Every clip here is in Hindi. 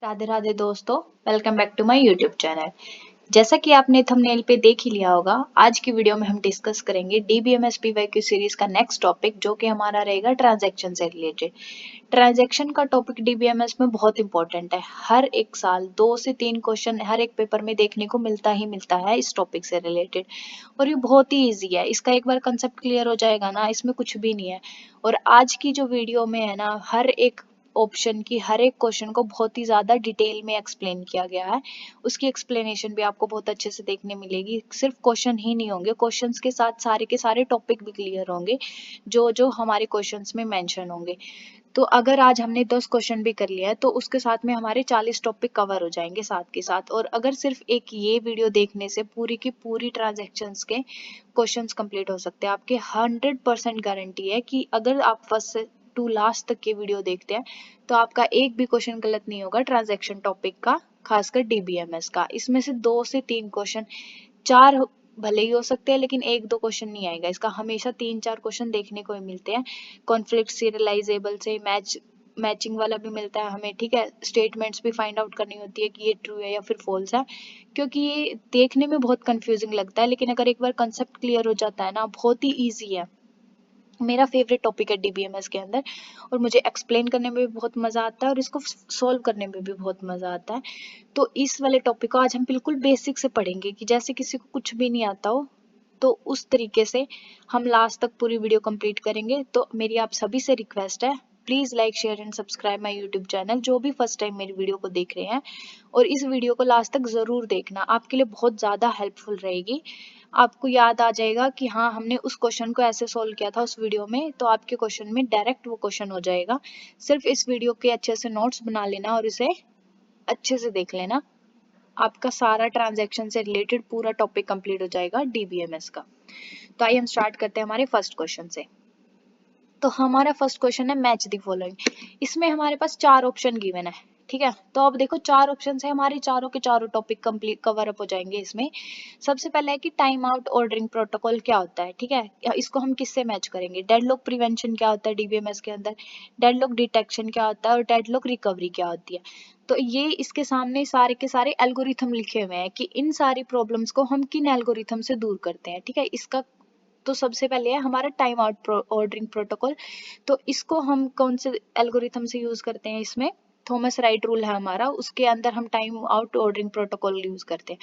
राधे राधे दोस्तों, welcome back to my YouTube channel. जैसा कि आपने थंबनेल पे देख ही लिया होगा, आज की वीडियो में हम डिस्कस करेंगे डीबीएमएस पीवाईक्यू सीरीज का नेक्स्ट टॉपिक, जो कि हमारा रहेगा ट्रांजैक्शन से रिलेटेड। ट्रांजैक्शन का टॉपिक डीबीएमएस में बहुत इंपॉर्टेंट है। हर एक साल 2 से 3 क्वेश्चन हर एक पेपर में देखने को मिलता ही मिलता है इस टॉपिक से रिलेटेड, और ये बहुत ही ईजी है। इसका एक बार कंसेप्ट क्लियर हो जाएगा ना, इसमें कुछ भी नहीं है। और आज की जो वीडियो में है ना, हर एक ऑप्शन की हर एक क्वेश्चन को बहुत ही ज्यादा डिटेल में एक्सप्लेन किया गया है। उसकी एक्सप्लेनेशन भी आपको बहुत अच्छे से देखने मिलेगी। सिर्फ क्वेश्चन ही नहीं होंगे, क्वेश्चंस के साथ सारे के सारे टॉपिक भी क्लियर होंगे, जो जो हमारे क्वेश्चंस में मेंशन होंगे। तो अगर आज हमने 10 क्वेश्चन भी कर लिया है, तो उसके साथ में हमारे 40 टॉपिक कवर हो जाएंगे साथ के साथ। और अगर सिर्फ एक ये वीडियो देखने से पूरी की पूरी ट्रांजैक्शंस के क्वेश्चंस कंप्लीट हो सकते हैं। आपके 100% गारंटी है कि अगर आप फर्स्ट से टू लास्ट तक के वीडियो देखते हैं, तो आपका एक भी क्वेश्चन गलत नहीं होगा ट्रांजैक्शन टॉपिक का, खासकर डीबीएमएस का। इसमें से 2 से 3 क्वेश्चन, 4 भले ही हो सकते हैं, लेकिन 1-2 क्वेश्चन नहीं आएगा। इसका हमेशा 3-4 क्वेश्चन देखने को ही मिलते हैं। कॉन्फ्लिक्ट सीरियलाइजेबल से मैचिंग वाला भी मिलता है हमें, ठीक है। स्टेटमेंट्स भी फाइंड आउट करनी होती है कि ये ट्रू है या फिर फॉल्स है, क्योंकि ये देखने में बहुत कंफ्यूजिंग लगता है, लेकिन अगर एक बार कंसेप्ट क्लियर हो जाता है ना, बहुत ही ईजी है। मेरा फेवरेट टॉपिक है डीबीएमएस के अंदर, और मुझे एक्सप्लेन करने में भी बहुत मजा आता है और इसको सॉल्व करने में भी बहुत मजा आता है। तो इस वाले टॉपिक को आज हम बिल्कुल बेसिक से पढ़ेंगे, कि जैसे किसी को कुछ भी नहीं आता हो, तो उस तरीके से हम लास्ट तक पूरी वीडियो कंप्लीट करेंगे। तो मेरी आप सभी से रिक्वेस्ट है, please like share and subscribe my YouTube channel, जो भी फर्स्ट टाइम मेरी वीडियो को देख रहे हैं। और इस वीडियो को लास्ट तक जरूर देखना, आपके लिए बहुत ज्यादा हेल्पफुल रहेगी। आपको याद आ जाएगा कि हाँ, हमने उस क्वेश्चन को ऐसे सॉल्व किया था उस वीडियो में, तो आपके क्वेश्चन में डायरेक्ट वो क्वेश्चन हो जाएगा। सिर्फ इस वीडियो के अच्छे से नोट्स बना लेना और इसे अच्छे से देख लेना, आपका सारा ट्रांजैक्शन से रिलेटेड पूरा टॉपिक कंप्लीट हो जाएगा डीबीएमएस का। तो आइए हम स्टार्ट करते हैं हमारे फर्स्ट क्वेश्चन से। तो हमारा फर्स्ट क्वेश्चन है मैच द फॉलोइंग। इसमें हमारे पास 4 ऑप्शन गिवन है, ठीक है। तो अब देखो, 4 ऑप्शन से हमारे चारों के चारों टॉपिक कंप्लीट कवर अप हो जाएंगे इसमें। सबसे पहले है कि टाइम आउट ऑर्डरिंग प्रोटोकॉल क्या होता है, ठीक है। इसको हम किससे मैच करेंगे। डेडलॉक प्रिवेंशन क्या होता है डीबीएमएस के अंदर, डेडलॉक डिटेक्शन क्या होता है, और डेडलॉक रिकवरी क्या होती है। तो ये इसके सामने सारे के सारे एल्गोरिथम लिखे हुए हैं कि इन सारी प्रॉब्लम्स को हम किन एल्गोरिथम से दूर करते हैं, ठीक है। इसका तो सबसे पहले है हमारा टाइम आउट ऑर्डरिंग प्रोटोकॉल। तो इसको हम कौन से एल्गोरिथम से यूज करते हैं, इसमें थॉमस राइट रूल है हमारा, उसके अंदर हम time out ordering protocol use करते हैं।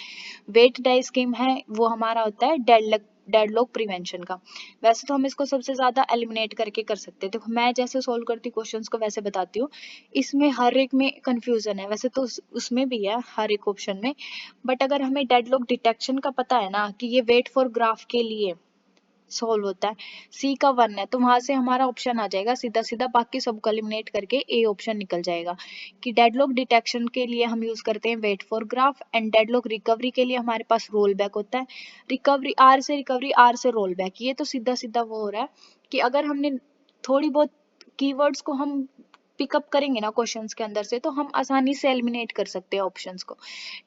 वेट डाई स्कीम है, वो हमारा होता है डेडलॉक प्रिवेंशन का। वैसे तो हम इसको सबसे ज्यादा एलिमिनेट करके कर सकते हैं। देखो, मैं जैसे सोल्व करती हूँ क्वेश्चंस को वैसे बताती हूँ। इसमें हर एक में कंफ्यूजन है, वैसे तो उसमें भी है हर एक ऑप्शन में। बट अगर हमें डेडलॉक डिटेक्शन का पता है ना, कि ये वेट फॉर ग्राफ के लिए सोल्व होता है, सी का 1 है, तो वहां से हमारा ऑप्शन आ जाएगा सीधा सीधा, बाकी सबको एलिमिनेट करके ए ऑप्शन निकल जाएगा। कि डेडलॉक डिटेक्शन के लिए हम यूज करते हैं wait for graph, and deadlock recovery के लिए हमारे पास रोल बैक होता है। रिकवरी आर से रोल बैक, ये तो सीधा सीधा वो हो रहा है कि अगर हमने थोड़ी बहुत कीवर्ड्स को हम पिकअप करेंगे ना क्वेश्चंस के अंदर से, तो हम आसानी से एलिमिनेट कर सकते हैं ऑप्शंस को।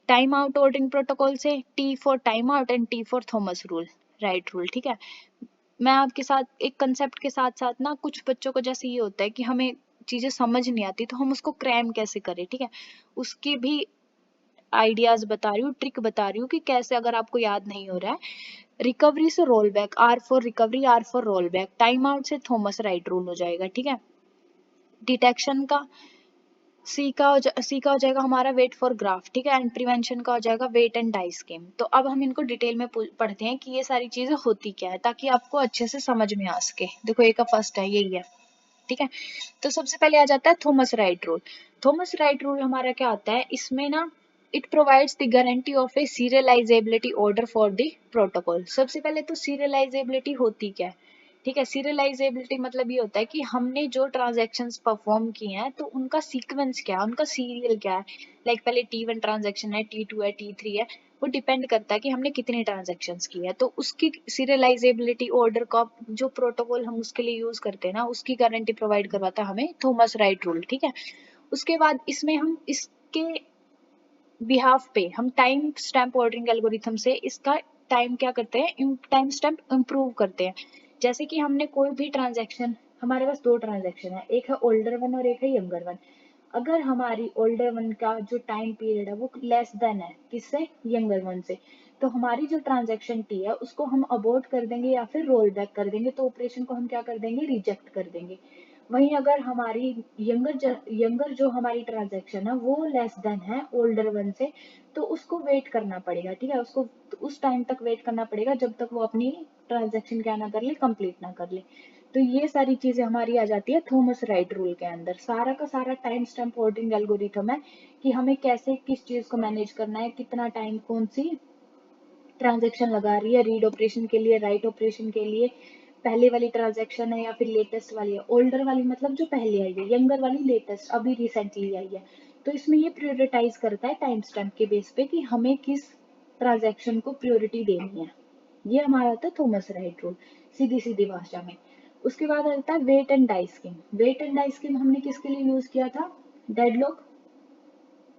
टाइम आउट ऑर्डरिंग प्रोटोकॉल से T for time out and T for Thomas rule right rule, ठीक है। मैं आपके साथ एक कंसेप्ट के साथ साथ ना, कुछ बच्चों को जैसे ये होता है कि हमें चीजें समझ नहीं आती, तो हम उसको क्रैम कैसे करें, ठीक है। उसकी भी आइडियाज बता रही हूँ, ट्रिक बता रही हूँ कि कैसे, अगर आपको याद नहीं हो रहा है। रिकवरी से roll back, R for recovery, R for roll back. Time out से थॉमस राइट रूल हो जाएगा, ठीक है। डिटेक्शन का सी का हो जाएगा हमारा वेट फॉर ग्राफ, ठीक है। एंड प्रिवेंशन का हो जाएगा वेट एंड डाई स्कीम। तो अब हम इनको डिटेल में पढ़ते हैं कि ये सारी चीजें होती क्या है, ताकि आपको अच्छे से समझ में आ सके। देखो, एक का फर्स्ट है, यही है, ठीक है। तो सबसे पहले आ जाता है Thomas write rule. Thomas write rule हमारा क्या होता है इसमें ना, it provides the guarantee of A serialisability order for the protocol. सबसे पहले तो सीरियलाइजेबिलिटी होती क्या है, ठीक है। सीरियलाइजेबिलिटी मतलब ये होता है कि हमने जो ट्रांजैक्शंस परफॉर्म किए हैं, तो उनका सीक्वेंस क्या है, उनका सीरियल क्या है। लाइक पहले T1 ट्रांजैक्शन है, T2 है, T3 है, वो डिपेंड करता है कि हमने कितने ट्रांजैक्शंस किए हैं। तो उसकी सीरियलाइजेबिलिटी ऑर्डर का जो प्रोटोकॉल हम उसके लिए यूज करते हैं ना, उसकी गारंटी प्रोवाइड करवाता है हमें थॉमस राइट रूल, ठीक है। उसके बाद इसमें हम इसके बिहाफ पे हम टाइम स्टैम्प ऑर्डरिंग एल्गोरिथम से इसका टाइम क्या करते हैं, टाइम स्टैम्प इम्प्रूव करते हैं। जैसे कि हमने कोई भी ट्रांजैक्शन, हमारे पास 2 ट्रांजैक्शन है, एक है ओल्डर वन और एक है यंगर वन। अगर हमारी ओल्डर वन का जो टाइम पीरियड है वो लेस देन है किससे, यंगर वन से, तो हमारी जो ट्रांजेक्शन टी है उसको हम अबॉर्ट कर देंगे या फिर रोल बैक कर देंगे, तो ऑपरेशन को हम क्या कर देंगे, रिजेक्ट कर देंगे। वहीं अगर हमारी यंगर जो हमारी ट्रांजेक्शन है वो लेस देन है ओल्डर वन से, तो उसको वेट करना पड़ेगा, ठीक है, उसको उस टाइम तक वेट करना पड़ेगा जब तक वो अपनी ट्रांजेक्शन क्या ना कर ले, कंप्लीट ना कर ले। तो ये सारी चीजें हमारी आ जाती है थॉमस राइट रूल के अंदर। सारा का सारा टाइम स्टैम्प होल्डिंग एल्गोरिथम है कि हमें कैसे किस चीज को मैनेज करना है, कितना टाइम कौन सी ट्रांजेक्शन लगा रही है, रीड ऑपरेशन के लिए, राइट ऑपरेशन के लिए, पहले वाली ट्रांजेक्शन है या फिर लेटेस्ट वाली है। ओल्डर वाली मतलब जो पहले आई है, यंगर वाली लेटेस्ट अभी रिसेंटली आई है। तो इसमें ये प्रायोरिटाइज करता है टाइम स्टैम्प के बेस पे कि हमें किस ट्रांजेक्शन को प्रायोरिटी देनी है। ये हमारा होता है थॉमस राइट रूल, सीधी सीधी भाषा में। उसके बाद आता है wait and die scheme. Wait and die scheme हमने किसके लिए यूज किया था, डेडलॉक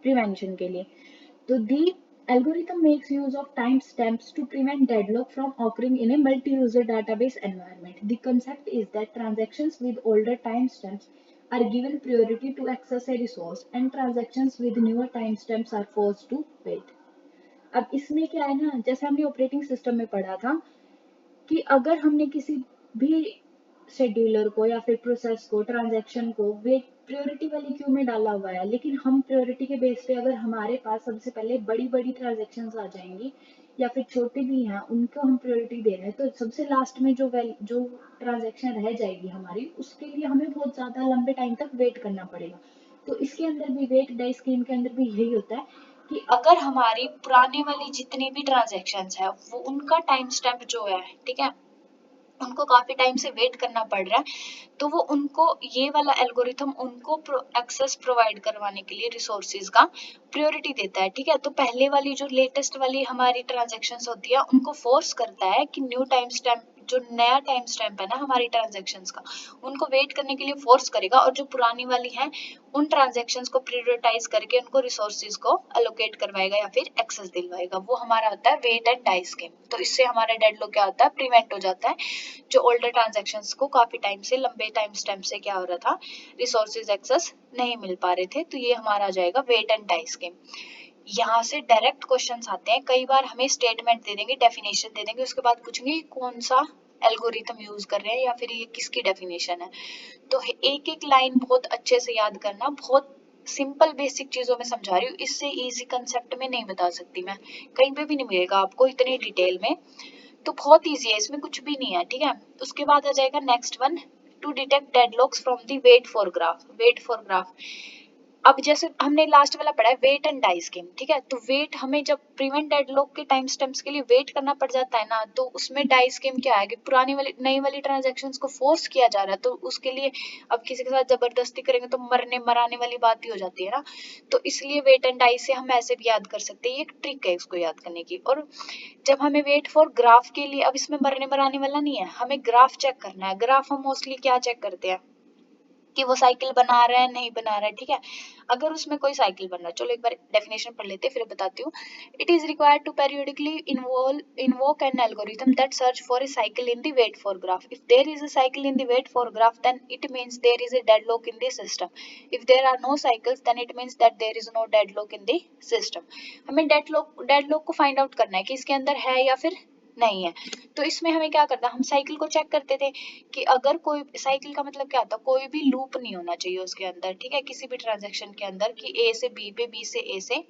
प्रिवेंशन के लिए। तो दी algorithm makes use of timestamps to prevent deadlock from occurring in a multi-user database environment. The concept is that transactions with older timestamps are given priority to access a resource and transactions with newer timestamps are forced to wait. अब इसमें क्या है ना, जैसे हमने ऑपरेटिंग सिस्टम में पढ़ा था कि अगर हमने किसी भी शेड्यूलर को या फिर प्रोसेस को, ट्रांजैक्शन को वे प्रायोरिटी वाली क्यू में डाला हुआ है, लेकिन हम प्रायोरिटी के बेस पे अगर हमारे पास सबसे पहले बड़ी बड़ी ट्रांजैक्शंस आ जाएंगी या फिर छोटी भी हैं उनको हम प्रायोरिटी दे रहे हैं, तो सबसे लास्ट में जो ट्रांजैक्शन रह जाएगी हमारी, उसके लिए हमें बहुत ज्यादा लंबे टाइम तक वेट करना पड़ेगा। तो इसके अंदर भी वेट डाई स्कीम के अंदर भी यही होता है कि अगर हमारी पुराने वाली जितनी भी ट्रांजैक्शंस है वो उनका टाइम स्टैम्प जो है, ठीक है, उनको काफी टाइम से वेट करना पड़ रहा है, तो वो उनको ये वाला एल्गोरिथम उनको एक्सेस प्रोवाइड करवाने के लिए रिसोर्सेज का प्रायोरिटी देता है, ठीक है। तो पहले वाली जो लेटेस्ट वाली हमारी ट्रांजैक्शंस होती है उनको फोर्स करता है कि न्यू टाइम स्टैम्प, जो नया टाइम स्टैम्प है ना हमारी ट्रांजैक्शंस का, उनको वेट करने के लिए फोर्स करेगा, और जो पुरानी वाली है उन ट्रांजैक्शंस को प्रायोरिटाइज करके उनको रिसोर्सेज को अलोकेट करवाएगा या फिर एक्सेस दिलवाएगा। वो हमारा होता है वेट एंड डाई स्कीम। तो इससे हमारा डेडलॉक क्या होता है, प्रिवेंट हो जाता है। जो ओल्डर ट्रांजैक्शंस को काफी टाइम से, लंबे टाइम स्टैम्प से क्या हो रहा था, रिसोर्सेज एक्सेस नहीं मिल पा रहे थे, तो ये हमारा आ जाएगा वेट एंड डाई स्कीम। यहाँ से डायरेक्ट क्वेश्चंस आते हैं, कई बार हमें स्टेटमेंट दे देंगे, डेफिनेशन दे देंगे, उसके बाद पूछेंगे कौन सा एल्गोरिथम यूज कर रहे हैं या फिर ये किसकी डेफिनेशन है। तो एक एक लाइन बहुत अच्छे से याद करना, बहुत सिंपल बेसिक चीजों में समझा रही हूँ, इससे इजी कंसेप्ट में नहीं बता सकती मैं, कहीं पे भी नहीं मिलेगा आपको इतनी डिटेल में। तो बहुत इजी है, इसमें कुछ भी नहीं है, ठीक है। उसके बाद आ जाएगा next one, to detect deadlocks from the wait for graph. Wait for graph, अब जैसे हमने लास्ट वाला पढ़ा है वेट एंड डाई स्कीम, ठीक है। तो वेट, हमें जब प्रिवेंट डेडलॉक के टाइम स्टैम्प्स के लिए वेट करना पड़ जाता है ना, तो उसमें डाई स्कीम क्या है कि पुरानी वाली नई वाली ट्रांजैक्शंस को फोर्स किया जा रहा है, तो उसके लिए अब किसी के साथ जबरदस्ती करेंगे तो मरने मराने वाली बात ही हो जाती है ना। तो इसलिए वेट एंड डाई से हम ऐसे भी याद कर सकते हैं, ये एक ट्रिक है इसको याद करने की। और जब हमें वेट फॉर ग्राफ के लिए, अब इसमें मरने मराने वाला नहीं है, हमें ग्राफ चेक करना है। ग्राफ हम मोस्टली क्या चेक करते हैं कि वो साइकिल बना रहा है नहीं बना रहा है, ठीक है। अगर उसमें कोई साइकिल बन रहा है, चलो एक बार डेफिनेशन पढ़ लेते फिर बताती हूँ। It is required to periodically invoke an algorithm that search for a cycle in the wait for graph. If there is a cycle in the wait for graph, then it means there is a deadlock in the system. If there are no cycles, then it means that there is no deadlock in the system. हमें डेडलॉक को फाइंड आउट करना है कि इसके अंदर है या फिर नहीं है। तो इसमें हमें क्या करना, हम साइकिल को चेक करते थे कि अगर कोई, साइकिल का मतलब क्या होता है, कोई भी लूप नहीं होना चाहिए उसके अंदर, ठीक है, किसी भी ट्रांजैक्शन के अंदर, कि ए से बी पे, बी से ए से,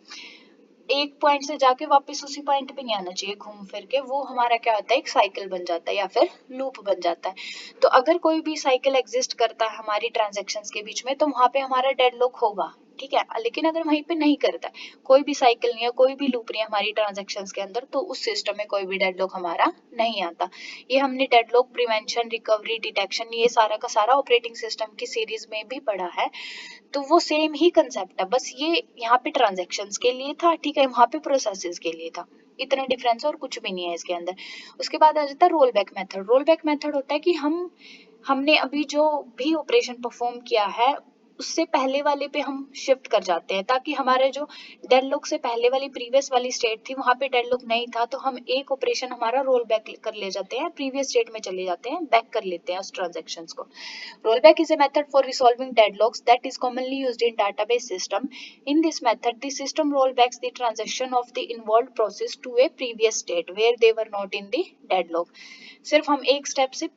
एक पॉइंट से जाके वापस उसी पॉइंट पे नहीं आना चाहिए घूम फिर के, वो हमारा क्या होता है, एक साइकिल बन जाता है या फिर लूप बन जाता है। तो अगर कोई भी साइकिल एग्जिस्ट करता है हमारी ट्रांजैक्शंस के बीच में, तो वहां पे हमारा डेडलॉक होगा, ठीक है। लेकिन अगर वहीं पे नहीं करता, कोई भी साइकिल नहीं है, कोई भी लूप नहीं है हमारी ट्रांजैक्शंस के अंदर, तो उस सिस्टम में कोई भी डेडलॉक हमारा नहीं आता। ये हमने डेडलॉक प्रिवेंशन, रिकवरी, डिटेक्शन, ये सारा का सारा ऑपरेटिंग सिस्टम की सीरीज में भी पढ़ा है। तो वो सेम ही कंसेप्ट है, बस ये यहाँ पे ट्रांजैक्शंस के लिए था, ठीक है, वहां पे प्रोसेसेस के लिए था, इतना डिफरेंस और कुछ भी नहीं है इसके अंदर। उसके बाद आ जाता है roll back method. Roll back method होता है कि हमने अभी जो भी ऑपरेशन परफॉर्म किया है उससे पहले वाले पे हम शिफ्ट कर जाते हैं, ताकि हमारे जो डेडलॉक से पहले वाली प्रीवियस वाली स्टेट थी वहां पे डेडलॉक नहीं था, तो हम एक ऑपरेशन हमारा रोल बैक कर ले जाते हैं, प्रीवियस स्टेट में चले जाते हैं, बैक कर लेते हैं उस ट्रांजेक्शन को। Rollback is a method for resolving deadlocks that is commonly used in database system. In this method, the system rollbacks the transaction of the involved process to a previous state where they were not in the deadlock. सिर्फ हम एक स्टेप से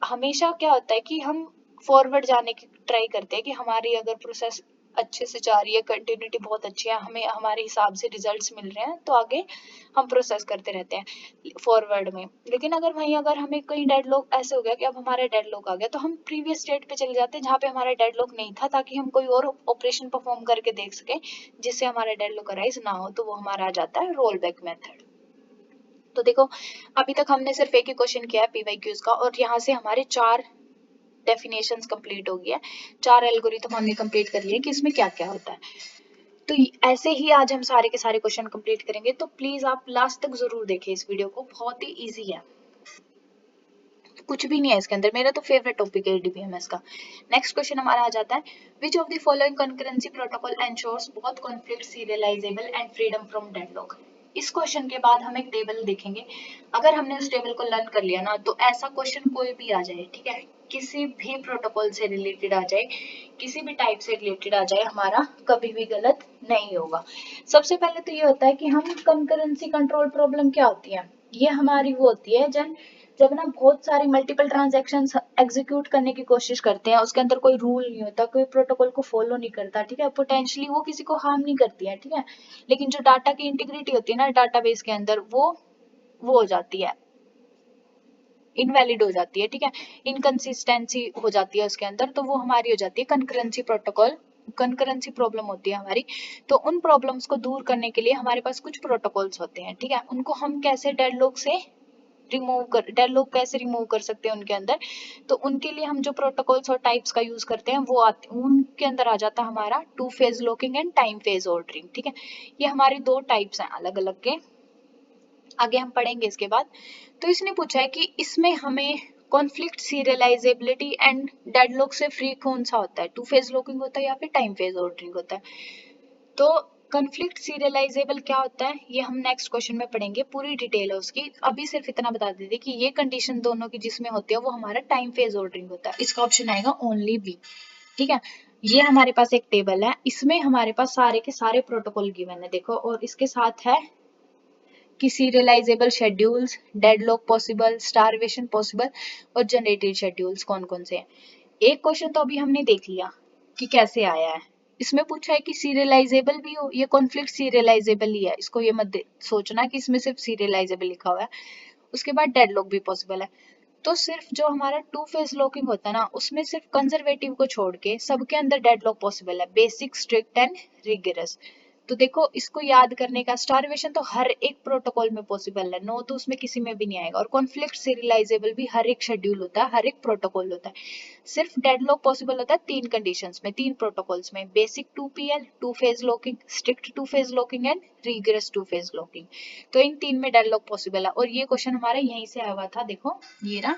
हमेशा क्या होता है कि हम फॉरवर्ड जाने की ट्राई करते हैं कि हमारी अगर प्रोसेस अच्छे से जा रही है, कंटिन्यूटी बहुत अच्छी है, हमें हमारे हिसाब से रिजल्ट्स मिल रहे हैं, तो आगे हम प्रोसेस करते रहते हैं फॉरवर्ड में। लेकिन अगर हमें कहीं डेडलॉक ऐसे हो गया कि अब हमारा डेडलॉक आ गया, तो हम प्रीवियस स्टेट पे चले जाते हैं जहाँ पे हमारा डेडलॉक नहीं था, ताकि हम कोई और ऑपरेशन परफॉर्म करके देख सके जिससे हमारा डेडलॉक अराइज ना हो, तो वो हमारा आ जाता है रोल बैक मेथड। तो देखो, अभी तक हमने सिर्फ एक ही क्वेश्चन किया है पीवाईक्यूज का, और यहाँ से हमारे 4 डेफिनेशंस कंप्लीट हो गई है, 4 एल्गोरिथम हमने कंप्लीट कर लिए कि इसमें क्या क्या होता है। तो ऐसे ही आज हम सारे के सारे क्वेश्चन कंप्लीट करेंगे, तो प्लीज आप लास्ट तक जरूर देखें इस वीडियो को, बहुत ही इजी है, कुछ भी नहीं है इसके अंदर, मेरा तो फेवरेट टॉपिक है डीबीएमएस का। नेक्स्ट क्वेश्चन हमारा आ जाता है, which of the following concurrency protocol ensures both conflict serialisable and freedom from deadlock. इस क्वेश्चन के बाद हम एक टेबल देखेंगे, अगर हमने उस टेबल को लर्न कर लिया ना, तो ऐसा क्वेश्चन कोई भी आ जाए, ठीक है, किसी भी प्रोटोकॉल से रिलेटेड आ जाए, किसी भी टाइप से रिलेटेड आ जाए, हमारा कभी भी गलत नहीं होगा। सबसे पहले तो ये होता है कि हम कंकरेंसी कंट्रोल प्रॉब्लम क्या होती है, ये हमारी वो होती है जब ना बहुत सारी मल्टीपल ट्रांजैक्शंस एग्जीक्यूट करने की कोशिश करते हैं, उसके अंदर कोई रूल नहीं होता, कोई प्रोटोकॉल को फॉलो नहीं करता, ठीक है, पोटेंशियली वो किसी को हार्म नहीं करती है, ठीक है, लेकिन जो डाटा की इंटीग्रिटी होती है ना डाटाबेस के अंदर, वो हो जाती है, इनवैलिड हो जाती है, ठीक है, इनकंसिस्टेंसी हो जाती है उसके अंदर, तो वो हमारी हो जाती है कंकरेंसी प्रोटोकॉल, कंकरेंसी प्रॉब्लम होती है हमारी। तो उन प्रॉब्लम्स को दूर करने के लिए हमारे पास कुछ प्रोटोकॉल्स होते हैं, ठीक है, उनको हम कैसे डेडलॉक कैसे रिमूव कर सकते हैं उनके अंदर, तो उनके लिए हम जो प्रोटोकॉल्स और टाइप्स का यूज करते हैं वो उनके अंदर आ जाता है हमारा 2 phase locking and time phase ordering, ठीक है, ये हमारे 2 टाइप्स हैं अलग अलग के, आगे हम पढ़ेंगे इसके बाद। तो इसने पूछा है कि इसमें हमें कॉन्फ्लिक्ट सीरियलाइजेबिलिटी एंड डेडलॉक से फ्री कौन सा होता है, 2 फेज लॉकिंग होता है या फिर टाइम फेज ऑर्डरिंग होता है। तो कॉन्फ्लिक्ट सीरियलाइजेबल क्या होता है ये हम नेक्स्ट क्वेश्चन में पढ़ेंगे, पूरी डिटेल है उसकी, अभी सिर्फ इतना बता देते कि ये कंडीशन दोनों की जिसमें होती है वो हमारा टाइम फेज ऑर्डरिंग होता है, इसका ऑप्शन आएगा ओनली बी, ठीक है। ये हमारे पास एक टेबल है, इसमें हमारे पास सारे के सारे प्रोटोकॉल गिवन है, देखो, और इसके साथ है कि serialisable schedules, deadlock possible, starvation possible और जनरेटेड शेड्यूल्स कौन कौन से हैं। एक क्वेश्चन तो अभी हमने देख लिया कि कैसे आया है, इसमें पूछा है कि सीरियलाइजेबल भी हो, ये कॉन्फ्लिक्ट सीरियलाइजेबल ही है, इसको ये मत सोचना कि इसमें सिर्फ सीरियलाइजेबल लिखा हुआ है। उसके बाद डेडलॉक भी पॉसिबल है, तो सिर्फ जो हमारा 2 फेज लॉकिंग होता है ना, उसमें सिर्फ कंजर्वेटिव को छोड़ के सबके अंदर डेडलॉक पॉसिबल है, बेसिक, स्ट्रिक्ट एंड रिगरस। तो देखो, इसको याद करने का, स्टारवेशन तो हर एक प्रोटोकॉल में पॉसिबल है, नो तो उसमें किसी में भी नहीं आएगा, और कॉन्फ्लिक्ट सीरियलाइजेबल भी हर एक शेड्यूल होता है, हर एक प्रोटोकॉल होता है। सिर्फ डेडलॉक पॉसिबल होता है 3 कंडीशंस में, 3 प्रोटोकॉल्स में, basic 2PL, 2 phase locking, strict 2 phase locking and rigorous 2 phase locking. तो इन 3 में डेडलॉक पॉसिबल है, और ये क्वेश्चन हमारा यहीं से आया हुआ था, देखो ये रहा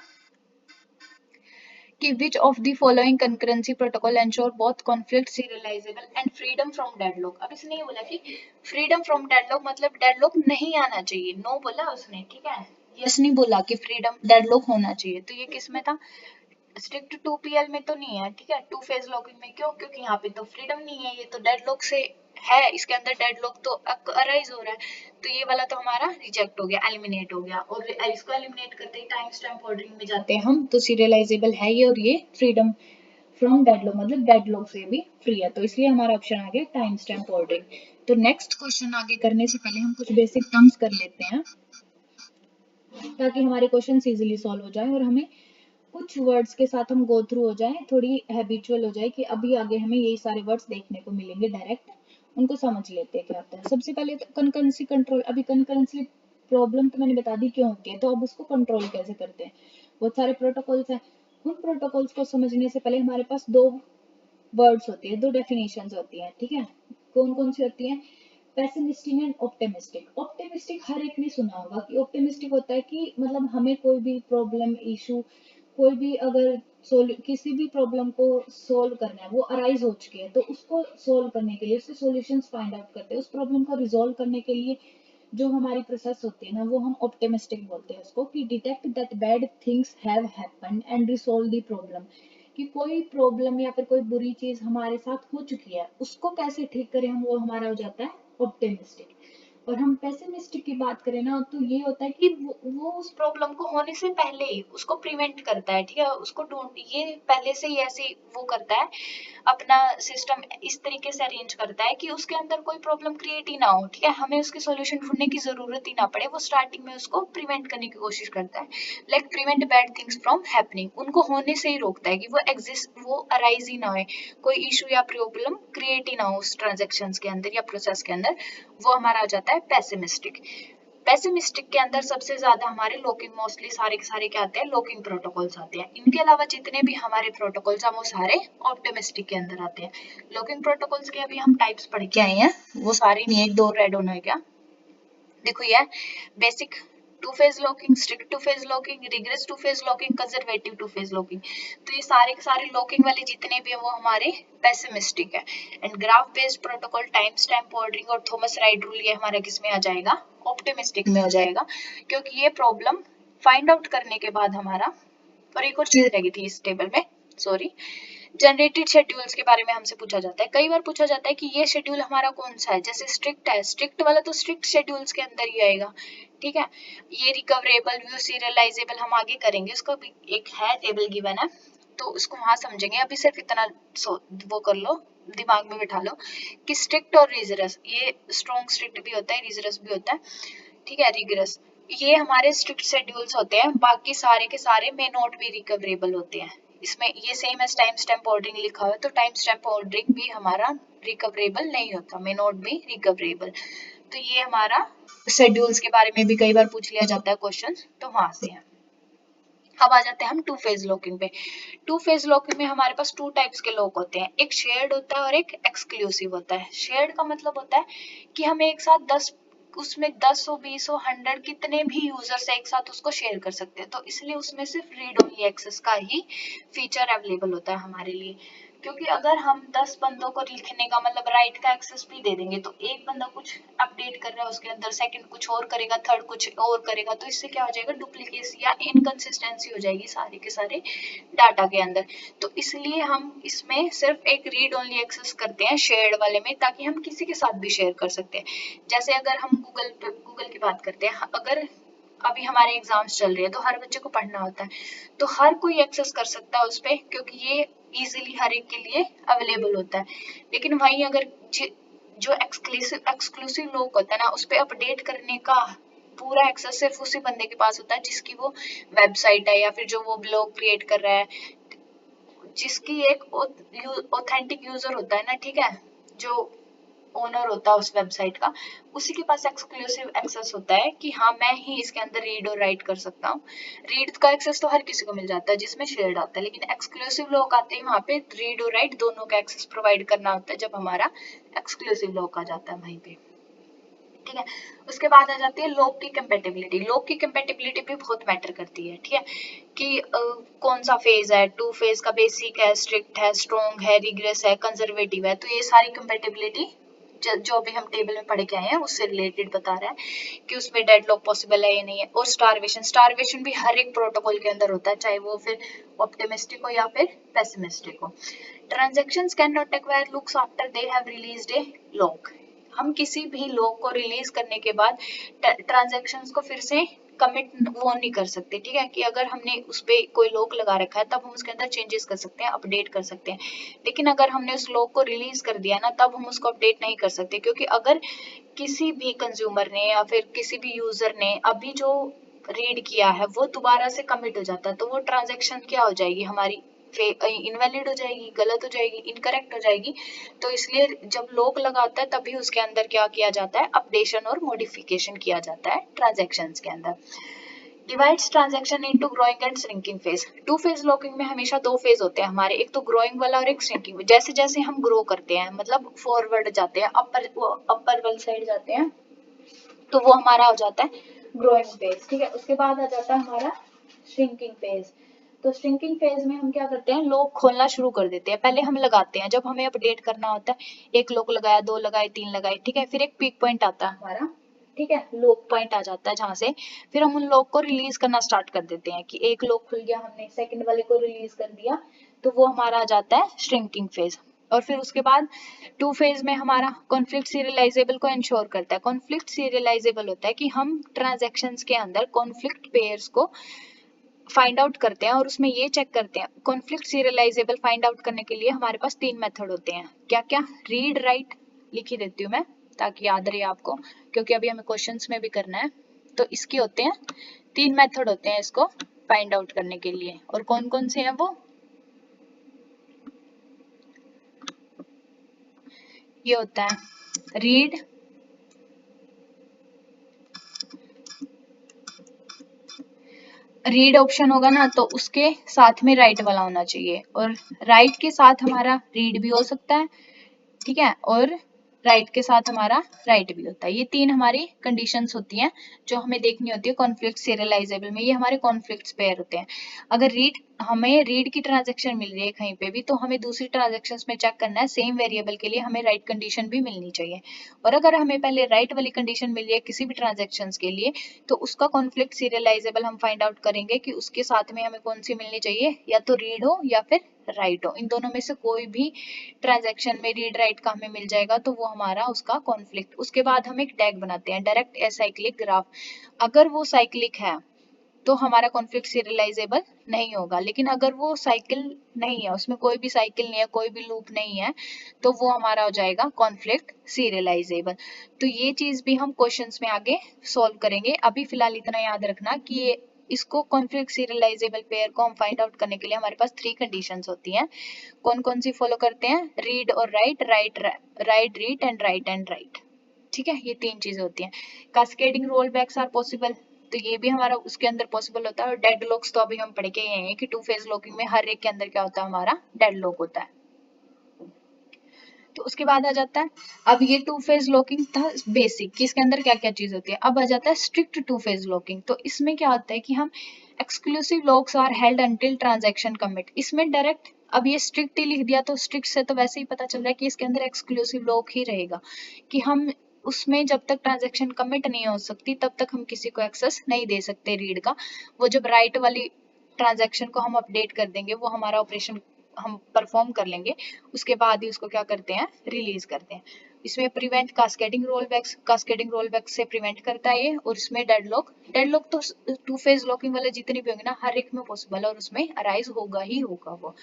कि which of the following concurrency protocol ensure both conflict serializable and freedom from deadlock। अब इसने ये बोला कि freedom from deadlock मतलब deadlock नहीं आना चाहिए, नो बोला उसने, ठीक है, यस नहीं बोला कि freedom deadlock होना चाहिए। तो ये किस में था, स्ट्रिक्ट 2PL में तो नहीं है, ठीक है, 2 फेज लॉकिंग में, क्यों, क्योंकि यहाँ पे तो फ्रीडम नहीं है, ये तो डेडलॉक से है, इसके अंदर डेडलॉक तो अराइज हो रहा है, तो ये वाला तो हमारा रिजेक्ट हो गया, एलिमिनेट हो गया, और इसको एलिमिनेट करते ही टाइम स्टैम्प ऑर्डरिंग में जाते हैं हम, तो सीरियलाइजेबल है ये, और ये फ्रीडम फ्रॉम डेडलॉक मतलब डेडलॉक से भी फ्री है, तो इसलिए हमारा ऑप्शन आ गया टाइम स्टैम्प ऑर्डरिंग। तो नेक्स्ट क्वेश्चन आगे करने से पहले हम कुछ बेसिक टर्म्स कर लेते हैं, ताकि हमारे क्वेश्चन इजीली सॉल्व हो जाए और हमें कुछ वर्ड्स के साथ हम गो थ्रू हो जाए, थोड़ी हैबिचुअल हो जाए कि अभी आगे हमें यही सारे वर्ड्स देखने को मिलेंगे डायरेक्ट, उनको समझ लेते हैं क्या होता है। सबसे पहले तो कंकरेंसी कंट्रोल, अभी कंकरेंसी प्रॉब्लम तो मैंने बता दी क्यों होती है, तो अब उसको कंट्रोल कैसे करते हैं, बहुत सारे प्रोटोकॉल्स हैं, उन प्रोटोकॉल्स को समझने से पहले हमारे पास 2 वर्ड्स होती है, 2 डेफिनेशंस होती हैं, ठीक है, कौन कौन सी होती हैं, पेसिमिस्टिक एंड ऑप्टिमिस्टिक। ऑप्टिमिस्टिक हर एक ने सुना होगा कि ऑप्टिमिस्टिक होता है कि मतलब हमें कोई भी प्रॉब्लम, इशू, कोई भी अगर किसी भी प्रॉब्लम को सोल्व करना है, वो अराइज हो चुकी है, तो उसको सोल्व करने के लिए, उससे सॉल्यूशंस फाइंड आउट करते हैं, उस प्रॉब्लम को रिजोल्व करने के लिए जो हमारी प्रोसेस होती है ना, वो हम ऑप्टिमिस्टिक बोलते हैं उसको, कि detect that bad things have happened and resolve the problem. कि कोई प्रॉब्लम या फिर कोई बुरी चीज हमारे साथ हो चुकी है, उसको कैसे ठीक करें हम, वो हमारा हो जाता है ऑप्टिमिस्टिक। और हम पेसिमिस्टिक की बात करें ना, तो ये होता है कि वो उस प्रॉब्लम को होने से पहले ही उसको प्रिवेंट करता है, ठीक है, उसको ढूंढ, ये पहले से ही ऐसे वो करता है, अपना सिस्टम इस तरीके से अरेंज करता है कि उसके अंदर कोई प्रॉब्लम क्रिएट ही ना हो, ठीक है, हमें उसके सॉल्यूशन ढूंढने की जरूरत ही ना पड़े, वो स्टार्टिंग में उसको प्रिवेंट करने की कोशिश करता है। Like prevent bad things from happening, उनको होने से ही रोकता है कि वो एग्जिस्ट, वो अराइज ही ना हो, कोई इशू या प्रॉब्लम क्रिएट ही ना हो उस ट्रांजेक्शन के अंदर या प्रोसेस के अंदर, वो हमारा हो जाता है पेसिमिस्टिक। पेसिमिस्टिक के अंदर सबसे ज्यादा हमारे लॉकिंग, मोस्टली सारे के सारे क्या आते हैं, लॉकिंग प्रोटोकॉल्स आते हैं। इनके अलावा जितने भी हमारे प्रोटोकॉल्स हैं वो सारे ऑप्टिमिस्टिक के अंदर आते हैं। लॉकिंग प्रोटोकॉल्स के अभी हम टाइप्स पढ़ के आए हैं, वो सारे नहीं, एक दो रेड होना है क्या, देखो ये basic two phase locking, strict two phase locking, rigorous two phase locking, conservative two phase locking. तो ये सारे के सारे लॉकिंग वाले जितने भी हैं वो हमारे पेसिमिस्टिक है। And graph based protocol, time stamp ordering और थॉमस राइट रूल, ये हमारा किस में आ जाएगा, ऑप्टिमिस्टिक में हो जाएगा, क्योंकि ये प्रॉब्लम फाइंड आउट करने के बाद हमारा, और एक और चीज रह गई थी इस टेबल में, सॉरी, जनरेटेड शेड्यूल्स के बारे में हमसे पूछा जाता है, कई बार पूछा जाता है कि ये शेड्यूल हमारा कौन सा है, जैसे स्ट्रिक्ट है, स्ट्रिक्ट वाला तो स्ट्रिक्ट शेड्यूल्स के अंदर ही आएगा, ठीक है। ये रिकवरेबल, व्यू सीरियलाइजेबल हम आगे करेंगे, उसका भी एक है टेबल गिवन है, तो उसको वहां समझेंगे, अभी सिर्फ इतना वो कर लो, दिमाग में बिठा लो कि स्ट्रिक्ट और रिजरस, ये स्ट्रॉन्ग स्ट्रिक्ट भी होता है, रिजरस भी होता है, ठीक है, रिगरस, ये हमारे स्ट्रिक्ट शेड्यूल्स होते हैं, बाकी सारे के सारे मे नॉट बी रिकवरेबल होते हैं। इसमें ये same as time stamp ordering लिखा हुआ है, तो टाइम स्टैम्प ऑर्डरिंग भी हमारा रिकवरेबल नहीं होता, मे नॉट बी रिकवरेबल। तो ये हमारा शेड्यूल्स के बारे में भी कई बार पूछ लिया जाता है क्वेश्चन, तो वहां से है। अब आ जाते हैं हम टू फेज लॉकिंग पे। टू फेज लॉकिंग में हमारे पास टू टाइप्स के लॉक होते हैं, एक शेयर्ड होता है और एक एक्सक्लूसिव होता है। शेयर्ड का मतलब होता है कि हम एक साथ 10, उसमें 10 हो, 20 हो, 100, कितने भी यूजर्स एक साथ उसको शेयर कर सकते हैं, तो इसलिए उसमें सिर्फ रीड ओनली एक्सेस का ही फीचर अवेलेबल होता है हमारे लिए। क्योंकि अगर हम 10 बंदों को लिखने का मतलब राइट का एक्सेस भी दे देंगे, तो एक बंदा कुछ अपडेट कर रहा है उसके अंदर, सेकंड कुछ और करेगा, थर्ड कुछ और करेगा, तो इससे क्या हो जाएगा, डुप्लीकेसी या इनकंसिस्टेंसी हो जाएगी सारे के सारे डाटा के अंदर। तो इसलिए हम इसमें सिर्फ एक रीड ओनली एक्सेस करते हैं शेयर्ड वाले में, ताकि हम किसी के साथ भी शेयर कर सकते हैं। जैसे अगर हम गूगल की बात करते हैं, अगर अभी हमारे एग्जाम्स चल रहे हैं, तो हर बच्चे को पढ़ना होता है, तो हर कोई एक्सेस कर सकता है उस पर, क्योंकि ये इजीली हर एक के लिए अवेलेबल होता है। लेकिन वहीं अगर जो एक्सक्लूसिव लोग होता है ना, उस पर अपडेट करने का पूरा एक्सेस सिर्फ उसी बंदे के पास होता है जिसकी वो वेबसाइट है, या फिर जो वो ब्लॉग क्रिएट कर रहा है, जिसकी एक ऑथेंटिक यूजर होता है ना, ठीक है, जो ओनर होता है उस वेबसाइट का, उसी के पास एक्सक्लूसिव एक्सेस होता है कि हाँ मैं ही इसके अंदर रीड और राइट कर सकता हूँ। रीड का एक्सेस तो हर किसी को मिल जाता है जिसमें शेयर्ड आता है, लेकिन एक्सक्लूसिव लोग आते हैं वहां पे रीड और राइट दोनों का एक्सेस प्रोवाइड करना होता है, जब हमारा एक्सक्लूसिव लॉक आ जाता है वहीं पे, ठीक है। उसके बाद आ जाती है लॉक की कंपेटिबिलिटी। लॉक की कंपेटिबिलिटी भी बहुत मैटर करती है, ठीक है, कि कौन सा फेज है, टू फेज का बेसिक है, स्ट्रिक्ट है, स्ट्रॉन्ग है, रिग्रेस है, कंजर्वेटिव है, तो ये सारी कंपेटिबिलिटी जो भी हम टेबल में पढ़ के आए हैं उससे रिलेटेड बता रहा है कि उसमें डेडलॉक पॉसिबल है या नहीं है। और स्टारवेशन, स्टारवेशन भी हर एक प्रोटोकॉल के अंदर होता है, चाहे वो फिर ऑप्टिमिस्टिक हो या फिर पेसिमिस्टिक हो। Transactions can not acquire locks after they have released A lock. हम किसी भी लॉक को रिलीज करने के बाद ट्रांजेक्शंस को फिर से कमिट वो नहीं कर सकते, ठीक है, कि अगर हमने उस पे कोई लॉक लगा रखा है तब हम उसके अंदर चेंजेस कर सकते हैं, अपडेट कर सकते हैं, लेकिन अगर हमने उस लॉक को रिलीज कर दिया ना, तब हम उसको अपडेट नहीं कर सकते, क्योंकि अगर किसी भी कंज्यूमर ने या फिर किसी भी यूजर ने अभी जो रीड किया है वो दोबारा से कमिट हो जाता है, तो वो ट्रांजेक्शन क्या हो जाएगी हमारी, इनवैलिड हो जाएगी, गलत हो जाएगी, इनकरेक्ट हो जाएगी। तो इसलिए जब लॉक लगाता है तभी उसके अंदर क्या किया जाता है, अपडेशन और मॉडिफिकेशन किया जाता है ट्रांजेक्शंस के अंदर। Divides transaction into growing and shrinking phase. To phase locking में हमेशा दो फेज होते हैं हमारे, एक तो ग्रोइंग वाला और एक श्रिंकिंग। जैसे जैसे हम ग्रो करते हैं, मतलब फॉरवर्ड जाते हैं, अपर वाली साइड जाते हैं, तो वो हमारा हो जाता है ग्रोइंग फेज, ठीक है। उसके बाद आ जाता है हमारा श्रिंकिंग फेज। तो श्रिंकिंग फेज में हम क्या करते हैं, लॉक खोलना शुरू कर देते हैं। पहले हम लगाते हैं, जब हमें अपडेट करना होता है, एक लॉक लगाया, 2 लगाए, 3 लगाए, ठीक है, फिर एक पीक पॉइंट आता है हमारा, ठीक है, लॉक पॉइंट आ जाता है जहां से फिर हम उन लॉक को रिलीज करना स्टार्ट कर देते हैं कि एक लॉक खुल गया, हमने सेकंड वाले को रिलीज कर दिया, तो वो हमारा आ जाता है श्रिंकिंग फेज। और फिर उसके बाद 2 फेज में हमारा कॉन्फ्लिक्ट सीरियलाइजेबल को इंश्योर करता है। कॉन्फ्लिक्ट सीरियलाइजेबल होता है कि हम ट्रांजैक्शंस के अंदर कॉन्फ्लिक्ट पेयर्स को फाइंड आउट करते हैं और उसमें ये चेक करते हैं। कॉन्फ्लिक्ट सीरियलाइजेबल फाइंड आउट करने के लिए हमारे पास 3 मेथड होते हैं। क्या क्या? रीड राइट, लिख ही देती हूँ मैं ताकि याद रहे आपको, क्योंकि अभी हमें क्वेश्चंस में भी करना है। तो इसके होते हैं 3 मेथड होते हैं इसको फाइंड आउट करने के लिए। और कौन कौन से हैं वो? ये होता है रीड, रीड ऑप्शन होगा ना तो उसके साथ में राइट वाला होना चाहिए, और राइट के साथ हमारा रीड भी हो सकता है, ठीक है, और राइट के साथ हमारा राइट भी होता है। ये 3 हमारी कंडीशंस होती हैं जो हमें देखनी होती है कॉन्फ्लिक्ट सीरियलाइजेबल में। ये हमारे कॉन्फ्लिक्ट पेयर होते हैं। अगर हमें रीड की ट्रांजैक्शन मिल रही है कहीं पे भी, तो हमें दूसरी ट्रांजैक्शंस में चेक करना है, सेम वेरिएबल के लिए हमें राइट कंडीशन भी मिलनी चाहिए। और अगर हमें पहले राइट वाली कंडीशन मिल रही है किसी भी ट्रांजैक्शंस के लिए, तो उसका कॉन्फ्लिक्ट सीरियलाइजेबल हम फाइंड आउट करेंगे कि उसके साथ में हमें कौन सी मिलनी चाहिए, या तो रीड हो या फिर राइट हो। इन दोनों में से कोई भी ट्रांजैक्शन में रीड राइट का हमें मिल जाएगा तो वो हमारा उसका कॉन्फ्लिक्ट। उसके बाद हम एक टैग बनाते हैं, डायरेक्ट एसाइक्लिक ग्राफ। अगर वो साइक्लिक है तो हमारा कॉन्फ्लिक्ट सीरियलाइजेबल नहीं होगा, लेकिन अगर वो साइकिल नहीं है, उसमें कोई भी साइकिल नहीं है, कोई भी लूप नहीं है, तो वो हमारा हो जाएगा कॉन्फ्लिक्ट सीरियलाइजेबल। तो ये चीज भी हम क्वेश्चंस में आगे सॉल्व करेंगे। अभी फिलहाल इतना याद रखना कि इसको कॉन्फ्लिक्ट सीरियलाइजेबल पेयर को हम फाइंड आउट करने के लिए हमारे पास 3 कंडीशंस होती हैं। कौन कौन सी फॉलो करते हैं? रीड और write, write write read and write. ठीक है, ये 3 चीजें होती हैं। Cascading roll backs are possible, तो ये भी हमारा उसके अंदर पॉसिबल होता है। और डेड लॉक्स तो अभी हम पढ़ के आए हैं कि 2 फेज लॉकिंग में हर एक के अंदर क्या होता है, हमारा डेड लॉक होता है। तो उसके बाद आ जाता है, अब ये 2 फेज लॉकिंग था बेसिक कि इसके अंदर क्या क्या चीज होती है। अब आ जाता है स्ट्रिक्ट 2 फेज लॉकिंग। तो इसमें क्या होता है कि हम exclusive locks are held until transaction commit. इसमें डायरेक्ट, अब ये स्ट्रिक्ट ही लिख दिया तो स्ट्रिक्ट से तो वैसे ही पता चल रहा है कि इसके अंदर एक्सक्लूसिव लॉक ही रहेगा, कि हम उसमें जब तक ट्रांजैक्शन कमिट नहीं हो सकती तब तक हम किसी को एक्सेस नहीं दे सकते रीड का। वो जब राइट वाली ट्रांजैक्शन को हम अपडेट कर देंगे, वो हमारा ऑपरेशन हम परफॉर्म कर लेंगे, उसके बाद ही उसको क्या करते हैं, रिलीज करते हैं। इसमें प्रिवेंट कास्केडिंग रोलबैक्स, कास्केडिंग रोलबैक से प्रिवेंट करता है ये। और इसमें डेडलॉक, डेडलॉक तो 2 फेज लॉकिंग वाले जितने भी होंगे ना, हर एक में पॉसिबल है और उसमें अराइज होगा ही होगा वो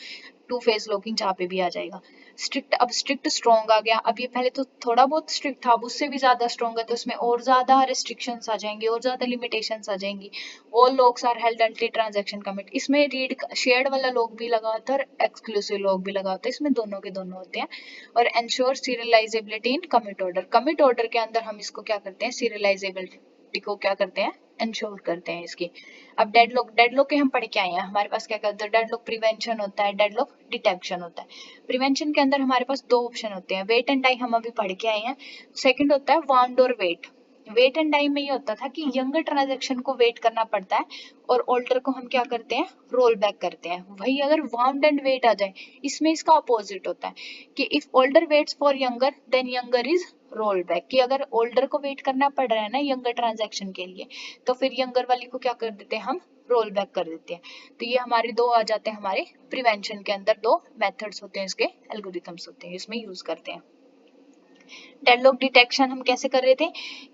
2 फेज लॉकिंग जहाँ पे भी आ जाएगा। स्ट्रिक्ट, अब स्ट्रिक्ट स्ट्रॉन्ग आ गया। अब ये पहले तो थोड़ा बहुत स्ट्रिक्ट था, अब उससे भी ज्यादा स्ट्रॉन्ग है, तो इसमें और ज्यादा रिस्ट्रिक्शंस आ जाएंगी और ज्यादा लिमिटेशंस आ जाएंगी। All locks are held until transaction commit. इसमें रीड शेयर्ड वाला लॉक भी लगा होता है और एक्सक्लूसिव लॉक भी लगा होता है, इसमें दोनों के दोनों होते हैं। और एंश्योर सीरियलाइजेबिलिटी इन कमिट ऑर्डर, कमिट ऑर्डर के अंदर हम इसको क्या करते हैं, सीरियलाइजेबिलिटी को क्या करते हैं, इंश्योर करते हैं इसकी। अब डेडलॉक, डेडलॉक के हम पढ़ के आए हैं, हमारे पास क्या करते हैं, डेडलॉक प्रिवेंशन होता है, डेडलॉक डिटेक्शन होता है। प्रिवेंशन के अंदर हमारे पास 2 ऑप्शन होते हैं, वेट एंड टाइम हम अभी पढ़ के आए हैं। सेकंड होता है वाउंड और वेट। वेट एंड टाइम में ये होता था कि यंगर ट्रांजैक्शन को वेट करना पड़ता है और ओल्डर को हम क्या करते हैं, रोल बैक करते हैं। वही अगर वाउंड एंड वेट आ जाए, इसमें इसका अपोजिट होता है कि if older waits for younger than younger is roll back, कि अगर ओल्डर को वेट करना पड़ रहा है ना यंगर ट्रांजैक्शन के लिए, तो फिर यंगर वाली को क्या कर देते हैं, हम रोल बैक कर देते हैं। तो ये हमारे 2 आ जाते हैं, हमारे प्रिवेंशन के अंदर 2 मेथड्स होते हैं, इसके एल्गोरिथम्स होते हैं, इसमें यूज करते हैं। डेडलॉक डिटेक्शन हम कैसे कर रहे थे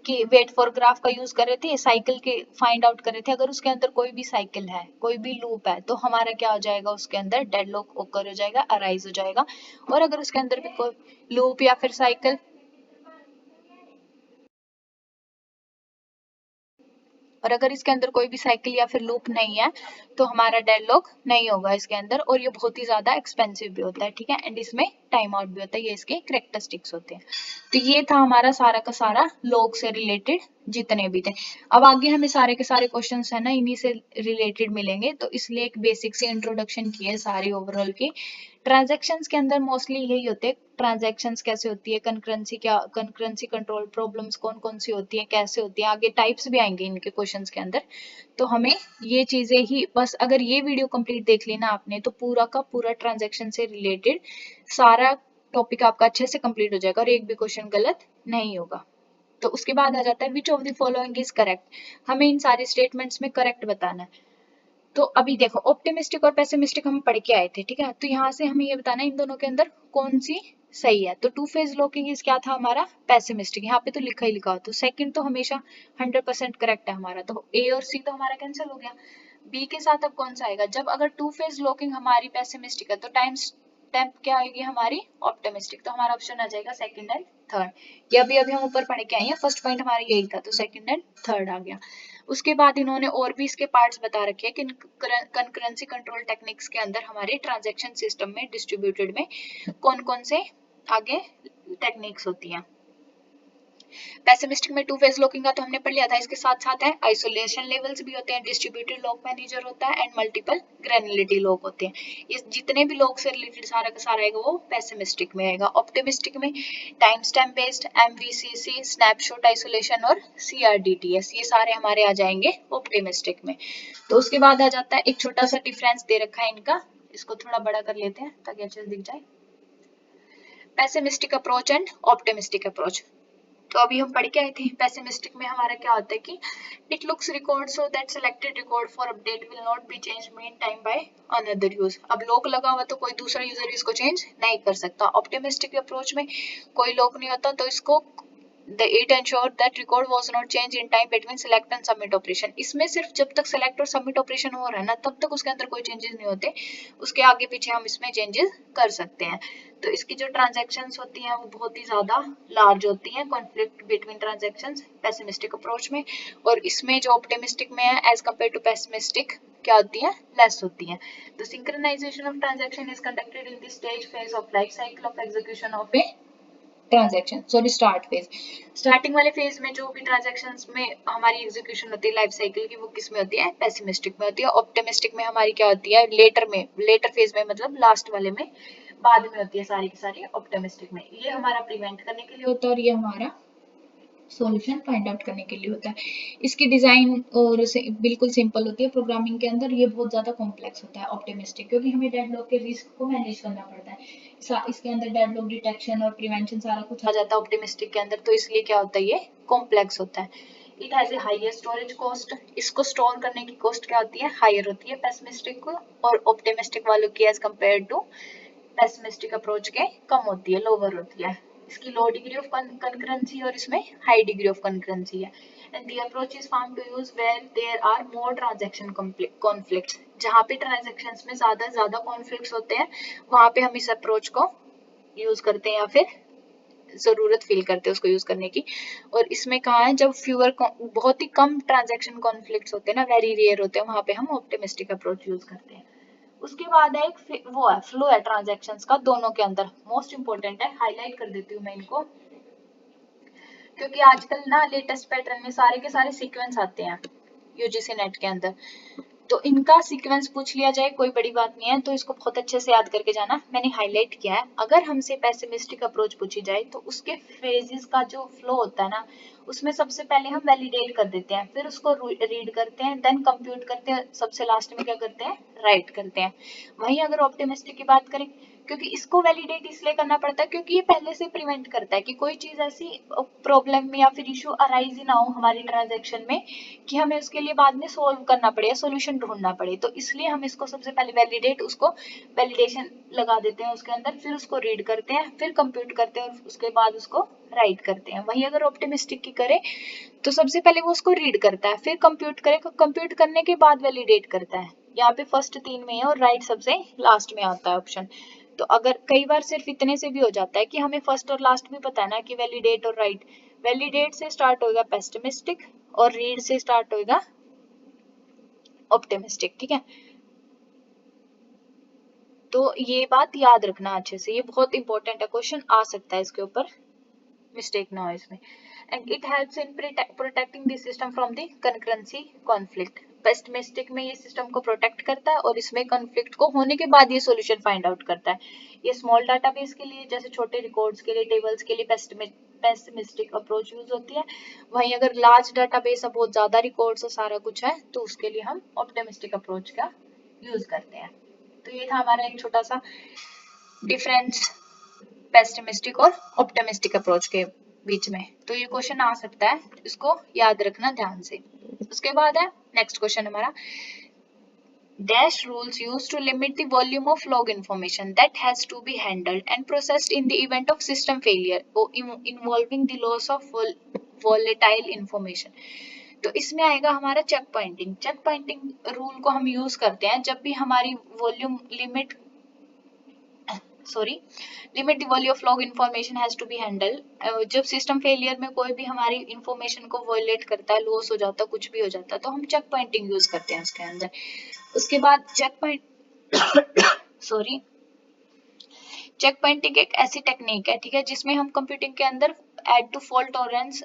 कि वेट फॉर ग्राफ का यूज कर रहे थे, साइकिल के फाइंड आउट कर रहे थे। अगर उसके अंदर कोई भी साइकिल है, कोई भी लूप है, तो हमारा क्या हो जाएगा, उसके अंदर डेडलॉक ओकर हो जाएगा, अराइज हो जाएगा। और अगर उसके अंदर भी कोई लूप या फिर साइकिल, और अगर इसके अंदर कोई भी साइकिल या फिर लूप नहीं है तो हमारा डेडलॉक नहीं होगा इसके अंदर। और ये बहुत ही ज्यादा एक्सपेंसिव भी होता है, ठीक है, एंड इसमें टाइम आउट भी होता है, ये इसके कैरेक्टरिस्टिक्स होते हैं। तो ये था हमारा सारा का सारा लॉग से रिलेटेड जितने भी थे। अब आगे हमें सारे के सारे क्वेश्चंस है ना इन्हीं से रिलेटेड मिलेंगे, तो इसलिए एक बेसिक से इंट्रोडक्शन की है सारी ओवरऑल की। ट्रांजैक्शंस के अंदर मोस्टली यही होते हैं, ट्रांजैक्शंस कैसे होती है, कंकरेंसी कंट्रोल प्रॉब्लम्स कौन कौन सी होती है, कैसे होती है, आगे टाइप्स भी आएंगे इनके क्वेश्चंस के अंदर। तो हमें ये चीजें ही बस, अगर ये वीडियो कंप्लीट देख लेना आपने तो पूरा का पूरा ट्रांजैक्शन से रिलेटेड सारा टॉपिक आपका अच्छे से कंप्लीट हो जाएगा और एक भी क्वेश्चन गलत नहीं होगा। तो उसके बाद आ जाता है which of the following is correct, हमें इन सारे स्टेटमेंट्स में करेक्ट बताना है। तो अभी देखो ऑप्टिमिस्टिक और पेसिमिस्टिक हम पढ़ के आए थे, ठीक है, तो यहाँ से हमें ये बताना है इन दोनों के अंदर कौन सी सही है। तो टू फेज लॉकिंग इज क्या था हमारा, पेसिमिस्टिक, यहाँ पे तो लिखा ही लिखा हो, तो सेकंड तो हमेशा 100% करेक्ट है हमारा, तो ए और सी तो हमारा कैंसिल हो गया। बी के साथ अब कौन सा आएगा, जब अगर टू फेज लॉकिंग हमारी पेसिमिस्टिक है तो टाइम स्टेप क्या आएगी हमारी ऑप्टिमिस्टिक, तो हमारा ऑप्शन आ जाएगा सेकंड एंड थर्ड। ये अभी अभी हम ऊपर पढ़ के आए हैं, फर्स्ट पॉइंट हमारा यही था, तो सेकंड एंड थर्ड आ गया। उसके बाद इन्होंने और भी इसके पार्ट्स बता रखे हैं कि कंकरेंसी कंट्रोल टेक्निक्स के अंदर हमारे ट्रांजैक्शन सिस्टम में डिस्ट्रीब्यूटेड में कौन कौन से आगे टेक्निक्स होती हैं। पेसिमिस्टिक में टू फेज लॉकिंग का तो हमने पढ़ लिया था, इसके साथ साथ है आइसोलेशन लेवल्स भी होते हैं, डिस्ट्रीब्यूटेड लॉक मैनेजर होता है एंड मल्टीपल ग्रेनुलिटी लॉक होते हैं। ये जितने भी लॉक से रिलेटेड सारा का सारा आएगा वो पेसिमिस्टिक में आएगा। ऑप्टिमिस्टिक में time stamp based, MVCC, snapshot isolation और सीआरडीटीएस, ये सारे हमारे आ जाएंगे ऑप्टिमिस्टिक में। तो उसके बाद आ जाता है एक छोटा सा डिफरेंस दे रखा है इनका, इसको थोड़ा बड़ा कर लेते हैं ताकि अच्छे से दिख जाए, pessimistic approach and optimistic approach. तो अभी हम पढ़ के आए थे, पेसिमिस्टिक में हमारा क्या होता है कि it looks record so that selected record for update will not be change main time by another use. अब लॉक लगा हुआ तो कोई दूसरा यूजर इसको चेंज नहीं कर सकता। ऑप्टिमिस्टिक अप्रोच में कोई लॉक नहीं होता तो इसको it ensure that record was not changed in time between select and submit operation। इसमें सिर्फ जब तक select और submit operation हो रहा है ना तब तक उसके अंदर कोई changes नहीं होते, उसके आगे पीछे हम इसमें changes कर सकते हैं। तो इसकी जो transactions होती हैं वो बहुत ही ज्यादा large होती हैं, conflict between transactions pessimistic approach में, और इसमें जो optimistic में है as compared to pessimistic क्या होती है, लेस होती है। तो synchronization of transaction is conducted in the stage phase of life cycle of execution of a transaction, sorry start phase, starting वाले फेज में जो भी ट्रांजैक्शंस में हमारी एग्जीक्यूशन होती है लाइफ साइकिल की, वो किस में होती है, पेसिमिस्टिक में होती है। ऑप्टिमिस्टिक में हमारी क्या होती है, लेटर फेज में, मतलब लास्ट वाले में, बाद में होती है सारी की सारी ऑप्टिमिस्टिक में। ये हमारा प्रिवेंट करने के लिए होता है और ये हमारा सॉल्यूशन फाइंड आउट करने के लिए होता है। इसकी डिजाइन और बिल्कुल सिंपल होती है, प्रोग्रामिंग के अंदर ये बहुत ज्यादा कॉम्प्लेक्स होता है ऑप्टिमिस्टिक, क्योंकि हमें डेडलॉक के रिस्क को मैनेज करना पड़ता है। इसके अंदर डेडलॉक डिटेक्शन और प्रिवेंशन सारा कुछ आ जाता है ऑप्टिमिस्टिक के अंदर, तो इसलिए क्या होता है, ये कॉम्प्लेक्स होता है। It has a higher storage cost, इसको स्टोर करने की कॉस्ट क्या होती है, हायर होती है पेसिमिस्टिक को, और ऑप्टिमिस्टिक वालों की as compare to pessimistic approach के कम होती है, लोअर होती है। इसकी लो डिग्री ऑफ कंकरेंसी और इसमें हाई डिग्री ऑफ कंकरेंसी है। And the approach is found to use where there are more transaction conflicts, जहाँ पे ट्रांजैक्शंस में ज्यादा कॉन्फ्लिक्ट्स होते हैं वहां पे हम इस अप्रोच को यूज करते हैं या फिर जरूरत फील करते हैं उसको यूज करने की। और इसमें कहा है जब फ्यूअर बहुत ही कम ट्रांजैक्शन कॉन्फ्लिक्ट्स होते हैं ना, वेरी रेयर होते हैं, वहां पे हम ऑप्टिमिस्टिक अप्रोच यूज करते हैं। उसके बाद है एक वो है फ्लो है ट्रांजैक्शंस का, दोनों के अंदर मोस्ट इंपोर्टेंट है, हाईलाइट कर देती हूँ मैं इनको, क्योंकि आजकल ना लेटेस्ट पैटर्न में सारे के सारे सीक्वेंस आते हैं यूजीसी नेट के अंदर, तो इनका सीक्वेंस पूछ लिया जाए कोई बड़ी बात नहीं है, तो इसको बहुत अच्छे से याद करके जाना। मैंने हाईलाइट किया है, अगर हमसे पेसिमिस्टिक अप्रोच पूछी जाए तो उसके फेजेस का जो फ्लो होता है ना, उसमें सबसे पहले हम वैलिडेट कर देते हैं, फिर उसको रीड करते हैं, देन कंप्यूट करते हैं, सबसे लास्ट में क्या करते हैं, राइट करते हैं। वहीं अगर ऑप्टिमिस्टिक की बात करें, क्योंकि इसको वैलिडेट इसलिए करना पड़ता है क्योंकि ये पहले से प्रिवेंट करता है कि कोई चीज ऐसी प्रॉब्लम में या फिर इशू अराइज ही ना हो हमारी ट्रांजैक्शन में कि हमें उसके लिए बाद में सोल्व करना पड़े या सोल्यूशन ढूंढना पड़े, तो इसलिए हम इसको सबसे पहले वैलिडेट, उसको वैलिडेशन लगा देते हैं उसके अंदर, फिर उसको रीड करते हैं, फिर कंप्यूट करते हैं और उसके बाद उसको राइट करते हैं। वहीं अगर ऑप्टिमिस्टिक की करें तो सबसे पहले वो उसको रीड करता है, फिर कंप्यूट करेगा, कंप्यूट करने के बाद वैलिडेट करता है। यहाँ पे फर्स्ट 3 में है और राइट सबसे लास्ट में आता है ऑप्शन। तो अगर कई बार सिर्फ इतने से भी हो जाता है कि हमें फर्स्ट और लास्ट भी पता है ना कि वैलिडेट और राइट, वैलिडेट से स्टार्ट होगा पेसिमिस्टिक और रीड से स्टार्ट होगा ऑप्टिमिस्टिक, ठीक है। तो ये बात याद रखना अच्छे से, ये बहुत इंपॉर्टेंट है, क्वेश्चन आ सकता है इसके ऊपर, मिस्टेक ना हो इसमें। And it helps in protecting the system from the concurrency conflict. Pessimistic में ये सिस्टम को प्रोटेक्ट करता है और इसमें कॉन्फ्लिक्ट को होने के बाद ये सॉल्यूशन फाइंड आउट करता है। ये स्मॉल डाटाबेस के लिए, जैसे छोटे रिकॉर्ड्स के लिए, टेबल्स के लिए पेसिमिस्टिक अप्रोच यूज होती है। वहीं अगर लार्ज डाटाबेस है, बहुत ज्यादा रिकॉर्ड्स है, सारा कुछ है, तो उसके लिए हम ऑप्टिमिस्टिक अप्रोच का यूज करते हैं। तो ये था हमारा एक छोटा सा डिफरेंस पेसिमिस्टिक और ऑप्टिमिस्टिक अप्रोच के बीच में। तो ये क्वेश्चन आ सकता है, इसको याद रखना ध्यान से। उसके बाद है नेक्स्ट क्वेश्चन हमारा, dash rules used to limit the volume of log information that has to be handled and processed in the event of system failure or involving the loss of volatile information। तो इसमें आएगा हमारा check pointing. Check pointing rule को हम यूज करते हैं जब भी हमारी volume limit limit the value of log information has to be handled। जब सिस्टम फेलियर में कोई भी हमारी इंफॉर्मेशन को वॉयलेट करता है, लॉस हो जाता है, कुछ भी हो जाता है, तो हम चेक पॉइंटिंग यूज करते हैं उसके अंदर। उसके बाद चेक पॉइंटिंग एक ऐसी टेक्निक है, ठीक है, जिसमें हम कंप्यूटिंग के अंदर add to fault tolerance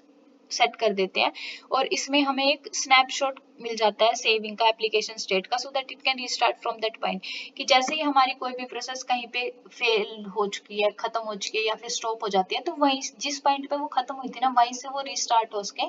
set कर देते हैं और इसमें हमें एक स्नैपशॉट मिल जाता है सेविंग का, एप्लीकेशन स्टेट का, so that it can restart from that point. कि जैसे ही हमारी कोई भी प्रोसेस कहीं पे फेल हो चुकी है, खत्म हो चुकी है या फिर स्टॉप हो जाती है, तो वहीं जिस पॉइंट पे वो खत्म हुई थी ना, वहीं से वो रीस्टार्ट हो सके,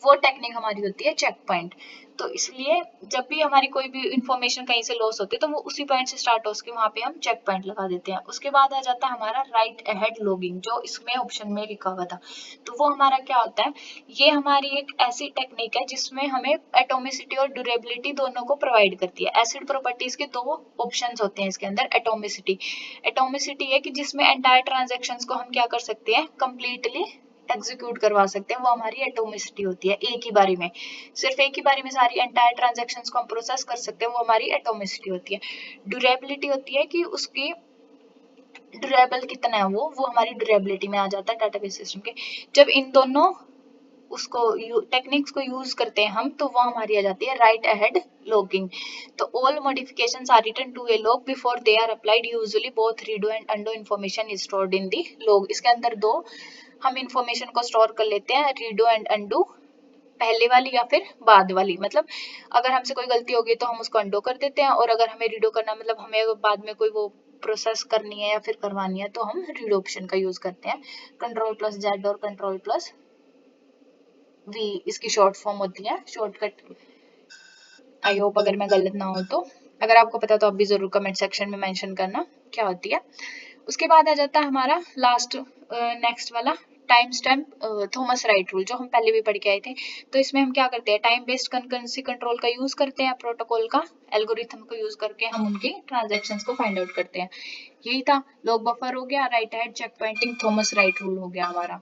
वो टेक्निक हमारी होती है चेक पॉइंट। तो इसलिए जब भी हमारी कोई भी इंफॉर्मेशन कहीं से लॉस होती है, तो वो उसी पॉइंट से स्टार्ट हो सके, वहां पे हम चेक पॉइंट लगा देते हैं। उसके बाद आ जाता है हमारा राइट अहेड लॉगिंग, जो इसमें ऑप्शन में लिखा हुआ था। तो वो हमारा क्या होता है, ये हमारी एक ऐसी टेक्निक है जिसमें हमें एटोमिसिटी और ड्यूरेबिलिटी दोनों को प्रोवाइड करती है। एसिड प्रॉपर्टीज के दो ऑप्शंस होते हैं इसके अंदर। एटोमिसिटी है कि जिसमें एंटायर ट्रांजैक्शंस को हम क्या कर सकते हैं, कंप्लीटली एग्जीक्यूट करवा सकते हैं, वो हमारी एटोमिसिटी होती है। एक ही बारी में, सिर्फ एक ही बारी में सारी एंटायर ट्रांजैक्शंस को हम प्रोसेस कर सकते हैं, वो हमारी एटोमिसिटी होती है। ड्यूरेबिलिटी होती है कि उसकी ड्यूरेबल कितना है, वो हमारी ड्यूरेबिलिटी में आ जाता है डाटाबेस सिस्टम के। जब इन दोनों उसको टेक्निक्स को यूज करते हैं हम, तो वो हमारी आ जाती है राइट अहेड लॉगिंग। तो all modifications are written to a log before they are applied, usually both redo and undo information is stored in the log. इसके अंदर दो हम इंफॉर्मेशन को स्टोर कर लेते हैं, रीडो एंड अंडो, पहले वाली या फिर बाद वाली। मतलब अगर हमसे कोई गलती होगी तो हम उसको अंडो कर देते हैं, और अगर हमें रीडो करना, मतलब हमें बाद में कोई वो प्रोसेस करनी है या फिर करवानी है, तो हम रीडो ऑप्शन का यूज करते हैं। Ctrl+Z और Ctrl+V इसकी शॉर्ट फॉर्म होती है, शॉर्टकट। आई होप अगर मैं गलत ना हो तो, अगर आपको पता तो आप भी जरूर कमेंट सेक्शन में मेंशन करना क्या होती है। उसके बाद आ जाता है हमारा लास्ट नेक्स्ट वाला time stamp Thomas write rule, जो हम पहले भी पढ़ के आए थे। तो इसमें हम क्या करते हैं, टाइम बेस्ड कंकरेंसी कंट्रोल का यूज करते हैं, प्रोटोकॉल का एल्गोरिथम को यूज करके हम उनके ट्रांजैक्शंस को फाइंड आउट करते हैं। यही था, लॉग बफर हो गया, write ahead, check pointing, Thomas write rule हो गया हमारा।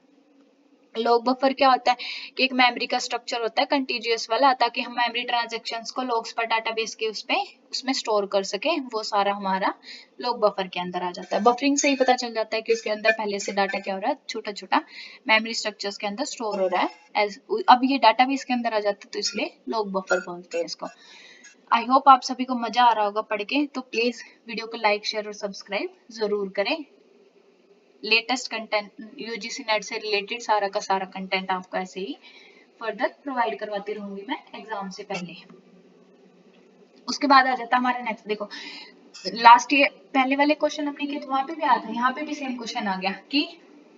लॉग बफर क्या होता है कि एक मेमोरी का स्ट्रक्चर होता है कंटीजियस वाला, ताकि हम मेमोरी ट्रांजैक्शंस को लॉग्स पर डाटाबेस के उसमें स्टोर कर सके। वो सारा हमारा लॉग बफर के अंदर आ जाता है। बफरिंग से ही पता चल जाता है कि उसके अंदर पहले से डाटा क्या हो रहा है, छोटा छोटा मेमोरी स्ट्रक्चर्स के अंदर स्टोर हो रहा है। अब ये डाटाबेस के अंदर आ जाता है, तो इसलिए लॉग बफर बोलते हैं इसको। आई होप आप सभी को मजा आ रहा होगा पढ़ के। तो प्लीज वीडियो को लाइक, शेयर और सब्सक्राइब जरूर करें। लेटेस्ट कंटेंट, यूजीसी नेट से रिलेटेड सारा का सारा कंटेंट आपको ऐसे ही फर्दर प्रोवाइड करवाती रहूंगी मैं एग्जाम से पहले। उसके बाद आ जाता है हमारा नेक्स्ट, देखो लास्ट ईयर पहले वाले क्वेश्चन हमने किए थे, वहां पे भी आया था, यहाँ पे भी सेम क्वेश्चन आ गया कि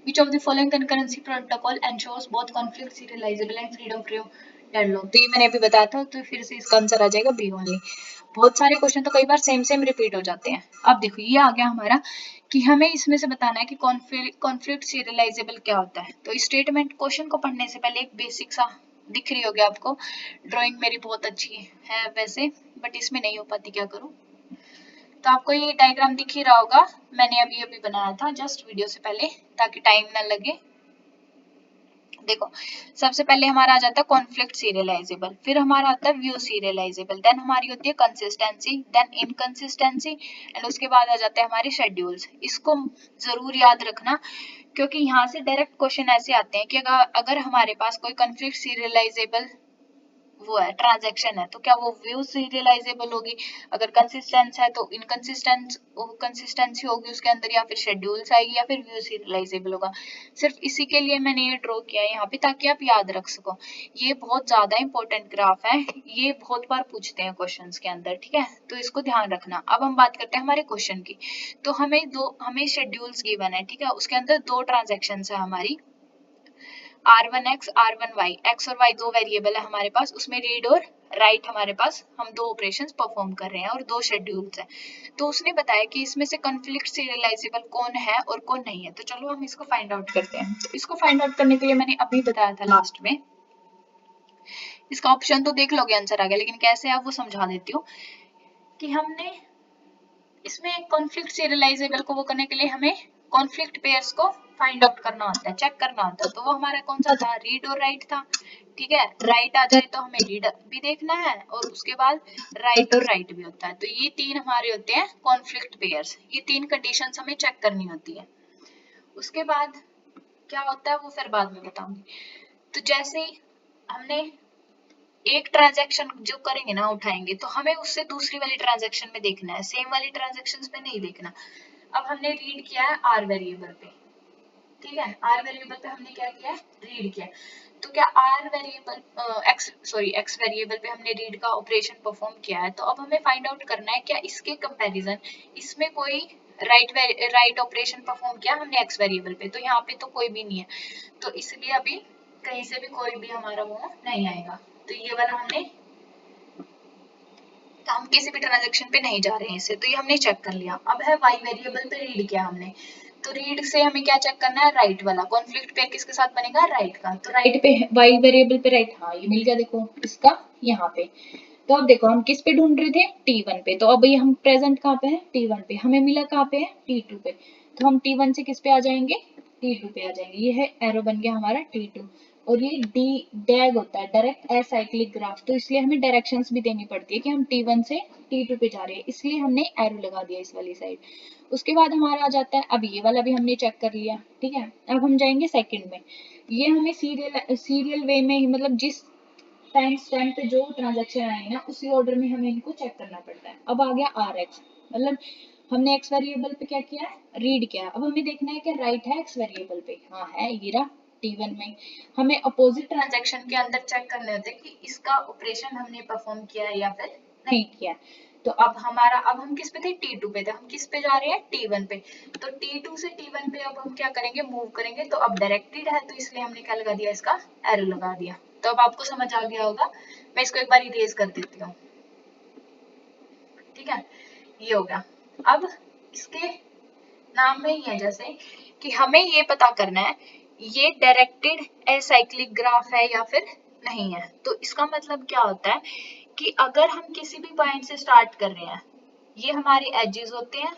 which of the following concurrency protocol ensures both conflict serializable and freedom from deadlock। तो ये मैंने अभी बताया था, तो फिर से इसका आंसर आ जाएगा बी ओनली। बहुत सारे क्वेश्चन तो कई बार सेम रिपीट हो जाते हैं। अब देखो ये आ गया हमारा कि हमें इसमें से बताना है कि कॉन्फ्लिक्ट सीरियलाइजेबल क्या होता है। तो स्टेटमेंट क्वेश्चन को पढ़ने से पहले एक बेसिक सा दिख रही होगी आपको, ड्राइंग मेरी बहुत अच्छी है वैसे, बट इसमें नहीं हो पाती, क्या करूं। तो आपको ये डायग्राम दिख ही रहा होगा, मैंने अभी बनाया था जस्ट वीडियो से पहले, ताकि टाइम ना लगे। देखो सबसे पहले हमारा आ जाता है कॉन्फ्लिक्ट सीरियलाइजेबल, फिर हमारा आता है व्यू सीरियलाइजेबल, देन हमारी होती है कंसिस्टेंसी, देन इनकंसिस्टेंसी, एंड उसके बाद आ जाते हैं हमारे शेड्यूल्स। इसको जरूर याद रखना, क्योंकि यहाँ से डायरेक्ट क्वेश्चन ऐसे आते हैं कि अगर हमारे पास कोई कॉन्फ्लिक्ट सीरियलाइजेबल वो है ट्रांजैक्शन है, तो क्या वो व्यू सीरियलाइजेबल होगी? अगर कंसिस्टेंस है तो कंसिस्टेंसी होगी उसके अंदर, या फिर शेड्यूल्स आएगी, या फिर व्यू सीरियलाइजेबल होगा। सिर्फ इसी के लिए मैंने ये ड्रॉ किया है यहाँ पे ताकि आप याद रख सको। ये बहुत ज्यादा इंपॉर्टेंट ग्राफ है, ये बहुत बार पूछते हैं क्वेश्चंस के अंदर, ठीक है, तो इसको ध्यान रखना। अब हम बात करते हैं हमारे क्वेश्चन की। तो हमें शेड्यूल्स गिवन है, ठीक है, उसके अंदर दो ट्रांजेक्शन है हमारी, R1X R1Y, X और Y दो वेरिएबल है हमारे पास, उसमें रीड और राइट हमारे पास हम दो ऑपरेशंस परफॉर्म कर रहे हैं और दो शेड्यूल्स हैं। तो उसने बताया कि इसमें से कॉन्फ्लिक्ट सीरियलाइजेबल कौन है और कौन नहीं है। तो चलो हम इसको फाइंड आउट करते हैं। तो इसको फाइंड आउट करने के लिए मैंने अभी बताया था लास्ट में, इसका ऑप्शन तो देख लोगे आंसर आ गया, लेकिन कैसे है वो समझा देती हूँ। कि हमने इसमें कॉन्फ्लिक्ट सीरियलाइजेबल को वो करने के लिए हमें कॉन्फ्लिक्ट पेयर्स को फाइंड आउट करना होता है, चेक करना होता है। तो वो हमारा कौन सा था? रीड और राइट था, ठीक है। राइट आ जाए तो हमें रीड भी देखना है और उसके बाद राइट और राइट भी होता है। तो ये तीन हमारे होते हैं कॉन्फ्लिक्ट पेयर्स, ये तीन कंडीशंस हमें चेक करनी होती है। उसके बाद क्या होता है वो फिर बाद में बताऊंगी। तो जैसे ही हमने एक ट्रांजैक्शन जो करेंगे ना, उठाएंगे, तो हमें उससे दूसरी वाली ट्रांजैक्शन में देखना है, सेम वाली ट्रांजैक्शंस पे नहीं देखना। अब हमने रीड किया है आर वेरिएबल पे, ठीक है, आर वेरिएबल पे हमने क्या किया है? रीड किया। तो क्या आर वेरिएबल एक्स वेरिएबल पे हमने रीड का ऑपरेशन परफॉर्म किया है। तो अब हमें फाइंड आउट करना है क्या इसके कंपैरिजन इसमें कोई राइट ऑपरेशन परफॉर्म किया हमने एक्स वेरिएबल पे। तो यहाँ पे तो कोई भी नहीं है, तो इसलिए अभी कहीं से भी कोई भी हमारा वो नहीं आएगा। तो ये वाला हम किसी भी ट्रांजैक्शन पे नहीं जा रहे हैं इससे, तो ये हमने चेक कर लिया। अब है वाई वेरिएबल पे रीड किया हमने, तो रीड से हमें क्या चेक करना है? राइट वाला कॉन्फ्लिक्ट पेयर किसके साथ बनेगा? राइट का। तो राइट पे वाई वेरिएबल पे राइट, हाँ ये मिल गया, देखो इसका यहाँ पे। तो अब देखो हम किस पे ढूंढ रहे थे? T1 पे। तो अब ये हम प्रेजेंट कहाँ पे है? T1 पे। हमें मिला कहाँ पे है? T2 पे। तो हम T1 से किस पे आ जाएंगे? T2 पे आ जाएंगे। ये है एरो बन गया हमारा T2। और ये डी डैग होता है, डायरेक्ट एसाइक्लिक ग्राफ, तो इसलिए हमें डायरेक्शंस भी देनी पड़ती है कि हम T1 से T2 पे जा रहे हैं, इसलिए हमने एरो लगा दिया इस वाली साइड। उसके बाद हमारा आ जाता है, अब ये वाला भी हमने चेक कर लिया, ठीक है। अब हम जाएंगे सेकंड में। ये हमें सीरियल वे में ही, मतलब जिस टाइम स्टैम्प पे जो ट्रांजैक्शन आए ना उसी ऑर्डर में हमें इनको चेक करना पड़ता है। अब आ गया आर एक्स, मतलब हमने एक्स वेरिएबल पे क्या किया है? रीड किया। अब हमें देखना है कि राइट है एक्स वेरिएबल पे, हाँ है, ये रहा T1 में। हमें अपोजिट ट्रांजैक्शन के अंदर चेक करने होते हैं कि इसका ऑपरेशन हमने परफॉर्म किया है या फिर नहीं किया। तो अब हम किस पे थे? T2 पे थे। हम किस पे जा रहे हैं? T1 पे। तो T2 से T1 पे अब हम क्या करेंगे? मूव करेंगे। तो अब डायरेक्टेड है, तो इसलिए हमने क्या लगा दिया? इसका एरो लगा दिया। तो अब आपको समझ आ गया होगा। मैं इसको एक बार इरेज कर देती हूँ, ठीक है, ये हो गया। अब इसके नाम में ही है जैसे कि हमें ये पता करना है ये डायरेक्टेड एसाइक्लिक ग्राफ है या फिर नहीं है। तो इसका मतलब क्या होता है कि अगर हम किसी भी पॉइंट से स्टार्ट कर रहे हैं, ये हमारे एजेस होते हैं,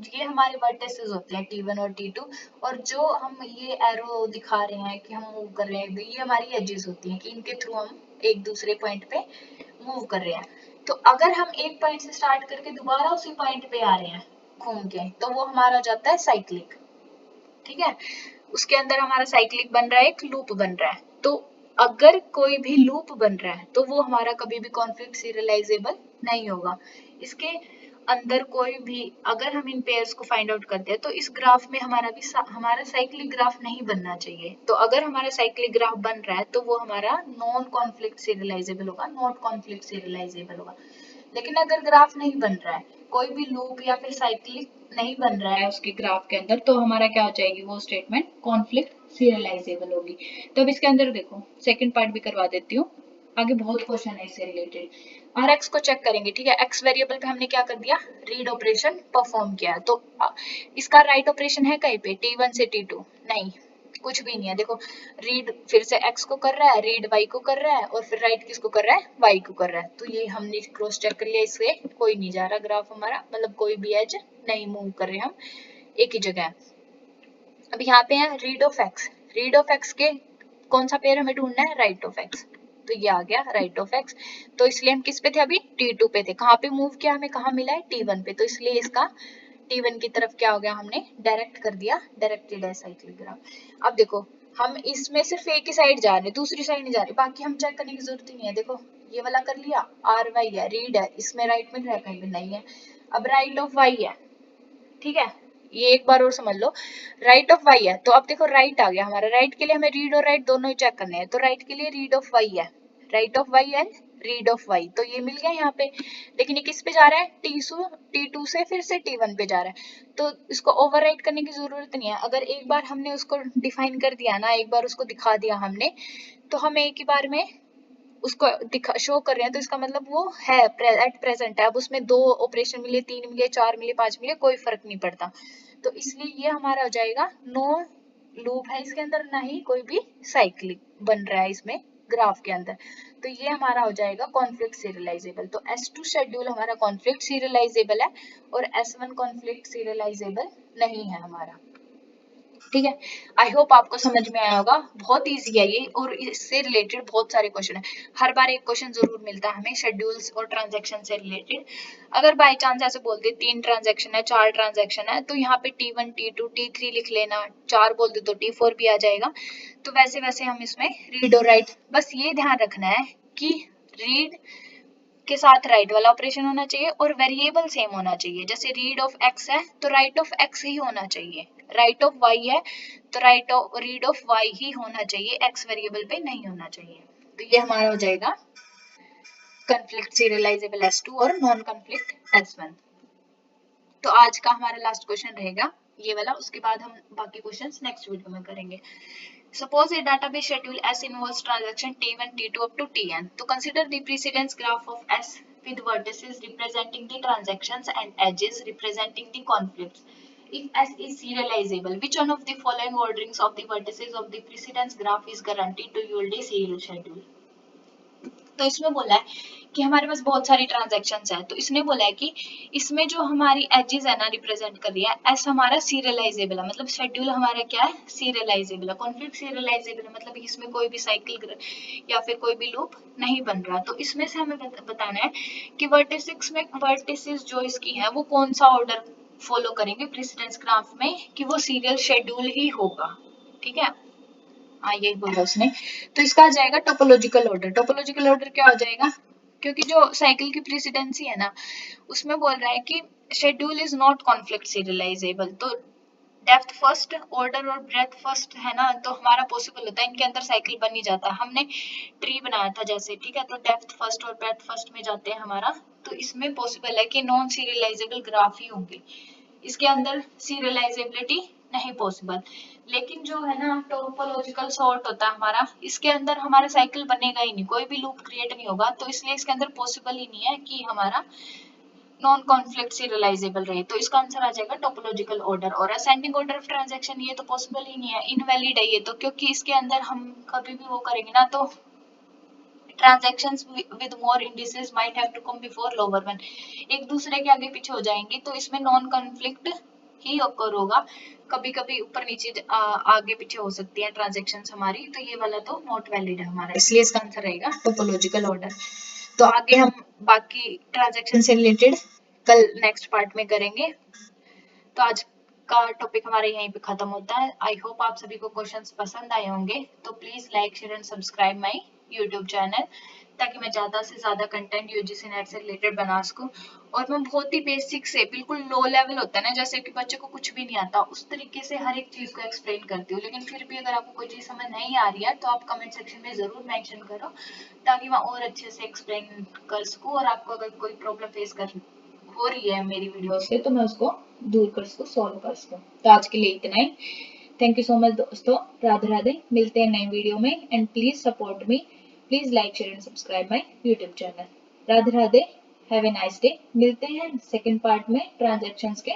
ये हमारे वर्टिसेस होते हैं T1 और T2, और जो हम ये एरो दिखा रहे हैं कि हम मूव कर रहे हैं, ये हमारी एजेस होती हैं कि इनके थ्रू हम एक दूसरे पॉइंट पे मूव कर रहे हैं। तो अगर हम एक पॉइंट से स्टार्ट करके दोबारा उसी पॉइंट पे आ रहे हैं घूम के, तो वो हमारा हो जाता है साइक्लिक, ठीक है। उसके अंदर हमारा साइक्लिक बन रहा है, एक लूप बन रहा है। तो अगर कोई भी लूप बन रहा है तो वो हमारा कभी भी कॉन्फ्लिक्ट सीरियलाइजेबल नहीं होगा। इसके अंदर कोई भी, अगर हम इन पेयर्स को फाइंड आउट करते हैं तो इस ग्राफ में हमारा साइक्लिक ग्राफ नहीं बनना चाहिए। तो अगर हमारा साइक्लिक ग्राफ बन रहा है तो वो हमारा नॉन कॉन्फ्लिक्ट सीरियलाइजेबल होगा, नॉट कॉन्फ्लिक्ट सीरियलाइजेबल होगा। लेकिन अगर ग्राफ नहीं बन रहा है, कोई भी लूप या फिर साइक्लिक नहीं बन रहा है उसके ग्राफ के अंदर, तो हमारा क्या हो जाएगी वो स्टेटमेंट? कॉन्फ्लिक्ट सीरियलाइजेबल होगी। तो अब इसके अंदर देखो सेकंड पार्ट भी करवा देती हूँ, आगे बहुत क्वेश्चन है इससे रिलेटेड। आर एक्स को चेक करेंगे, ठीक है। एक्स वेरिएबल पे हमने क्या कर दिया? रीड ऑपरेशन परफॉर्म किया। तो इसका राइट ऑपरेशन है कहीं पे? T1 से T2 नहीं, कुछ भी नहीं है। देखो रीड फिर से x को कर रहा है, रीड y को कर रहा है, और फिर राइट किसको कर रहा है? y को कर रहा है। तो ये हमने क्रॉस चेक कर लिया, इससे कोई नहीं जा रहा ग्राफ हमारा, मतलब कोई भी एज नहीं मूव कर रहे हम, एक ही जगह। अब यहाँ पे है read of x, read of x के कौन सा पेयर हमें ढूंढना है? Write of x। तो ये आ गया राइट ऑफ x। तो इसलिए हम किस पे थे अभी? T2 पे थे। कहाँ पे मूव किया? हमें कहाँ मिला है? T1 पे। तो इसलिए इसका T1 की तरफ क्या हो गया? हमने डायरेक्ट कर दिया, डायरेक्टेड एसाइक्लिक ग्राफ। अब देखो हम इसमें सिर्फ एक ही साइड जा रहे हैं, दूसरी साइड नहीं जा रहे, बाकी हम चेक करने की जरूरत ही नहीं है। देखो ये वाला कर लिया, आर वाई है, रीड है, इसमें राइट मिल रहा है, कहीं भी नहीं है। अब राइट ऑफ वाई है, ठीक है, ये एक बार और समझ लो, राइट ऑफ वाई है, तो अब देखो राइट आ गया हमारा, राइट के लिए हमें रीड और राइट दोनों ही चेक करने हैं, तो राइट के लिए रीड ऑफ वाई है, write of Y and read of Y, तो ये मिल गया यहाँ पे। लेकिन ये किस पे जा रहा है, T2 से फिर से T1 पे जा रहा है, तो इसको ओवरराइट करने की जरूरत नहीं है। अगर एक बार हमने उसको डिफाइन कर दिया ना, एक बार उसको दिखा दिया हमने, तो हम एक ही बार में उसको शो कर रहे हैं, तो इसका मतलब वो है एट प्रेजेंट है। अब उसमें 2 ऑपरेशन मिले, 3 मिले, 4 मिले, 5 मिले, कोई फर्क नहीं पड़ता। तो इसलिए ये हमारा हो जाएगा नो लूप है इसके अंदर, ना ही कोई भी साइक्लिक बन रहा है इसमें ग्राफ के अंदर, तो ये हमारा हो जाएगा कॉन्फ्लिक्ट सीरियलाइजेबल। तो S2 शेड्यूल हमारा कॉन्फ्लिक्ट सीरियलाइजेबल है और S1 कॉन्फ्लिक्ट सीरियलाइजेबल नहीं है हमारा, ठीक है। आई होप आपको समझ में आया होगा, बहुत इजी है ये, और इससे रिलेटेड बहुत सारे क्वेश्चन है, हर बार एक क्वेश्चन जरूर मिलता है हमें शेड्यूल्स और ट्रांजैक्शन से रिलेटेड। अगर बाय चांस ऐसे बोलते 3 ट्रांजैक्शन है, 4 ट्रांजैक्शन है, तो यहाँ पे T1 T2 T3 लिख लेना, 4 बोल दे तो T4 भी आ जाएगा। तो वैसे वैसे हम इसमें रीड और राइट, बस ये ध्यान रखना है कि रीड के साथ राइट वाला ऑपरेशन होना चाहिए और वेरिएबल सेम होना चाहिए। जैसे रीड ऑफ एक्स है तो राइट ऑफ एक्स ही होना चाहिए, राइट ऑफ वाई है तो रीड ऑफ वाई ही होना चाहिए, एक्स वेरिएबल पे नहीं होना चाहिए। तो ये हमारा हो जाएगा कॉन्फ्लिक्ट सीरियलाइजेबल S2 और नॉन कॉन्फ्लिक्ट S1। तो आज का हमारा लास्ट क्वेश्चन रहेगा ये वाला, उसके बाद हम बाकी क्वेश्चंस नेक्स्ट वीडियो में करेंगे। Suppose a database schedule S involves transaction T1, T2 up to Tn. To consider the precedence graph of S with vertices representing the transactions and edges representing the conflicts. If S is serializable, which one of the following orderings of the vertices of the precedence graph is guaranteed to yield a serial schedule? तो इसमें बोला है कि हमारे पास बहुत सारी ट्रांजैक्शंस है, तो इसने बोला है कि इसमें जो हमारी एजेस है ना रिप्रेजेंट कर रही है, एस हमारा सीरियलाइजेबल है, मतलब शेड्यूल हमारा क्या है, सीरियलाइजेबल है। कॉन्फ्लिक्ट सीरियलाइजेबल मतलब इसमें कोई भी साइकिल या फिर कोई भी लूप नहीं बन रहा। तो इसमें से हमें बताना है कि वर्टिसेस जो इसकी है वो कौन सा ऑर्डर फॉलो करेंगे प्रेसिडेंस ग्राफ में, कि वो सीरियल शेड्यूल ही होगा, ठीक है। हाँ यही बोला उसने। तो इसका आ जाएगा टोपोलॉजिकल ऑर्डर। टोपोलॉजिकल ऑर्डर क्या हो जाएगा, क्योंकि जो साइकिल की प्रेसिडेंसी है ना उसमें बोल रहा है कि schedule is not conflict serialisable, तो डेप्थ फर्स्ट ऑर्डर और ब्रेथ फर्स्ट है ना, तो हमारा पॉसिबल होता है इनके अंदर साइकिल बन ही जाता है। हमने ट्री बनाया था जैसे, ठीक है, तो डेप्थ फर्स्ट और ब्रेथ फर्स्ट में जाते हैं हमारा, तो इसमें पॉसिबल है कि नॉन सीरियलाइजेबल ग्राफ ही होंगे, इसके अंदर सीरियलाइजेबिलिटी नहीं पॉसिबल। लेकिन जो है ना टोपोलॉजिकल सॉर्ट होता है हमारा, इसके अंदर हमारा साइकिल बनेगा ही नहीं, कोई भी लूप क्रिएट नहीं होगा, तो इसलिए इसके अंदर पॉसिबल ही नहीं है कि हमारा नॉन कॉन्फ्लिक्ट सीरियलाइजेबल रहे। तो इसका आंसर आ जाएगा टोपोलॉजिकल ऑर्डर। और असेंडिंग ऑर्डर ऑफ ट्रांजैक्शन ये तो पॉसिबल ही नहीं है, इनवैलिड है ये तो, क्योंकि इसके अंदर हम कभी भी वो करेंगे ना तो transactions with more indices might have to come before lower one, एक दूसरे के आगे पीछे हो जाएंगे, तो इसमें नॉन कॉन्फ्लिक्ट ही occur होगा। कभी कभी ऊपर नीचे आगे पीछे हो सकती है ट्रांजेक्शन्स हमारी, तो ये वाला तो नॉट वैलिड है हमारा, इसलिए इसका आंसर रहेगा टोपोलॉजिकल ऑर्डर। तो आगे हम बाकी ट्रांजेक्शन से रिलेटेड कल नेक्स्ट पार्ट में करेंगे। तो आज का टॉपिक हमारा यहीं पे खत्म होता है। आई होप आप सभी को क्वेश्चंस पसंद आए होंगे, तो please like share and subscribe my YouTube channel, ताकि मैं ज्यादा से ज्यादा कंटेंट यूजीसी नेट से रिलेटेड बना सकूं। और मैं बहुत ही बेसिक से बिल्कुल लो लेवल होता है ना, जैसे कि बच्चे को कुछ भी नहीं आता, उस तरीके से हर एक चीज को एक्सप्लेन करती हूँ। लेकिन फिर भी अगर आपको कोई चीज समझ नहीं आ रही है तो आप कमेंट सेक्शन में जरूर मेंशन करो, ताकि मैं और अच्छे से एक्सप्लेन कर सकूं। और आपको अगर कोई प्रॉब्लम फेस कर हो रही है मेरी वीडियो से, तो मैं उसको दूर कर सकूं, सॉल्व कर सकूं। तो आज के लिए इतना ही। थैंक यू सो मच दोस्तों, राधे राधे, मिलते हैं नए वीडियो में। And please support me, please like share and subscribe my YouTube channel. Radhe Radhe, have a nice day. मिलते हैं सेकंड पार्ट में ट्रांजैक्शंस के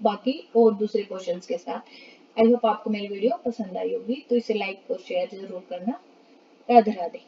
बाकी और दूसरे क्वेश्चंस के साथ। आई होप आपको मेरी वीडियो पसंद आई होगी, तो इसे लाइक और शेयर जरूर करना। राधे राधे।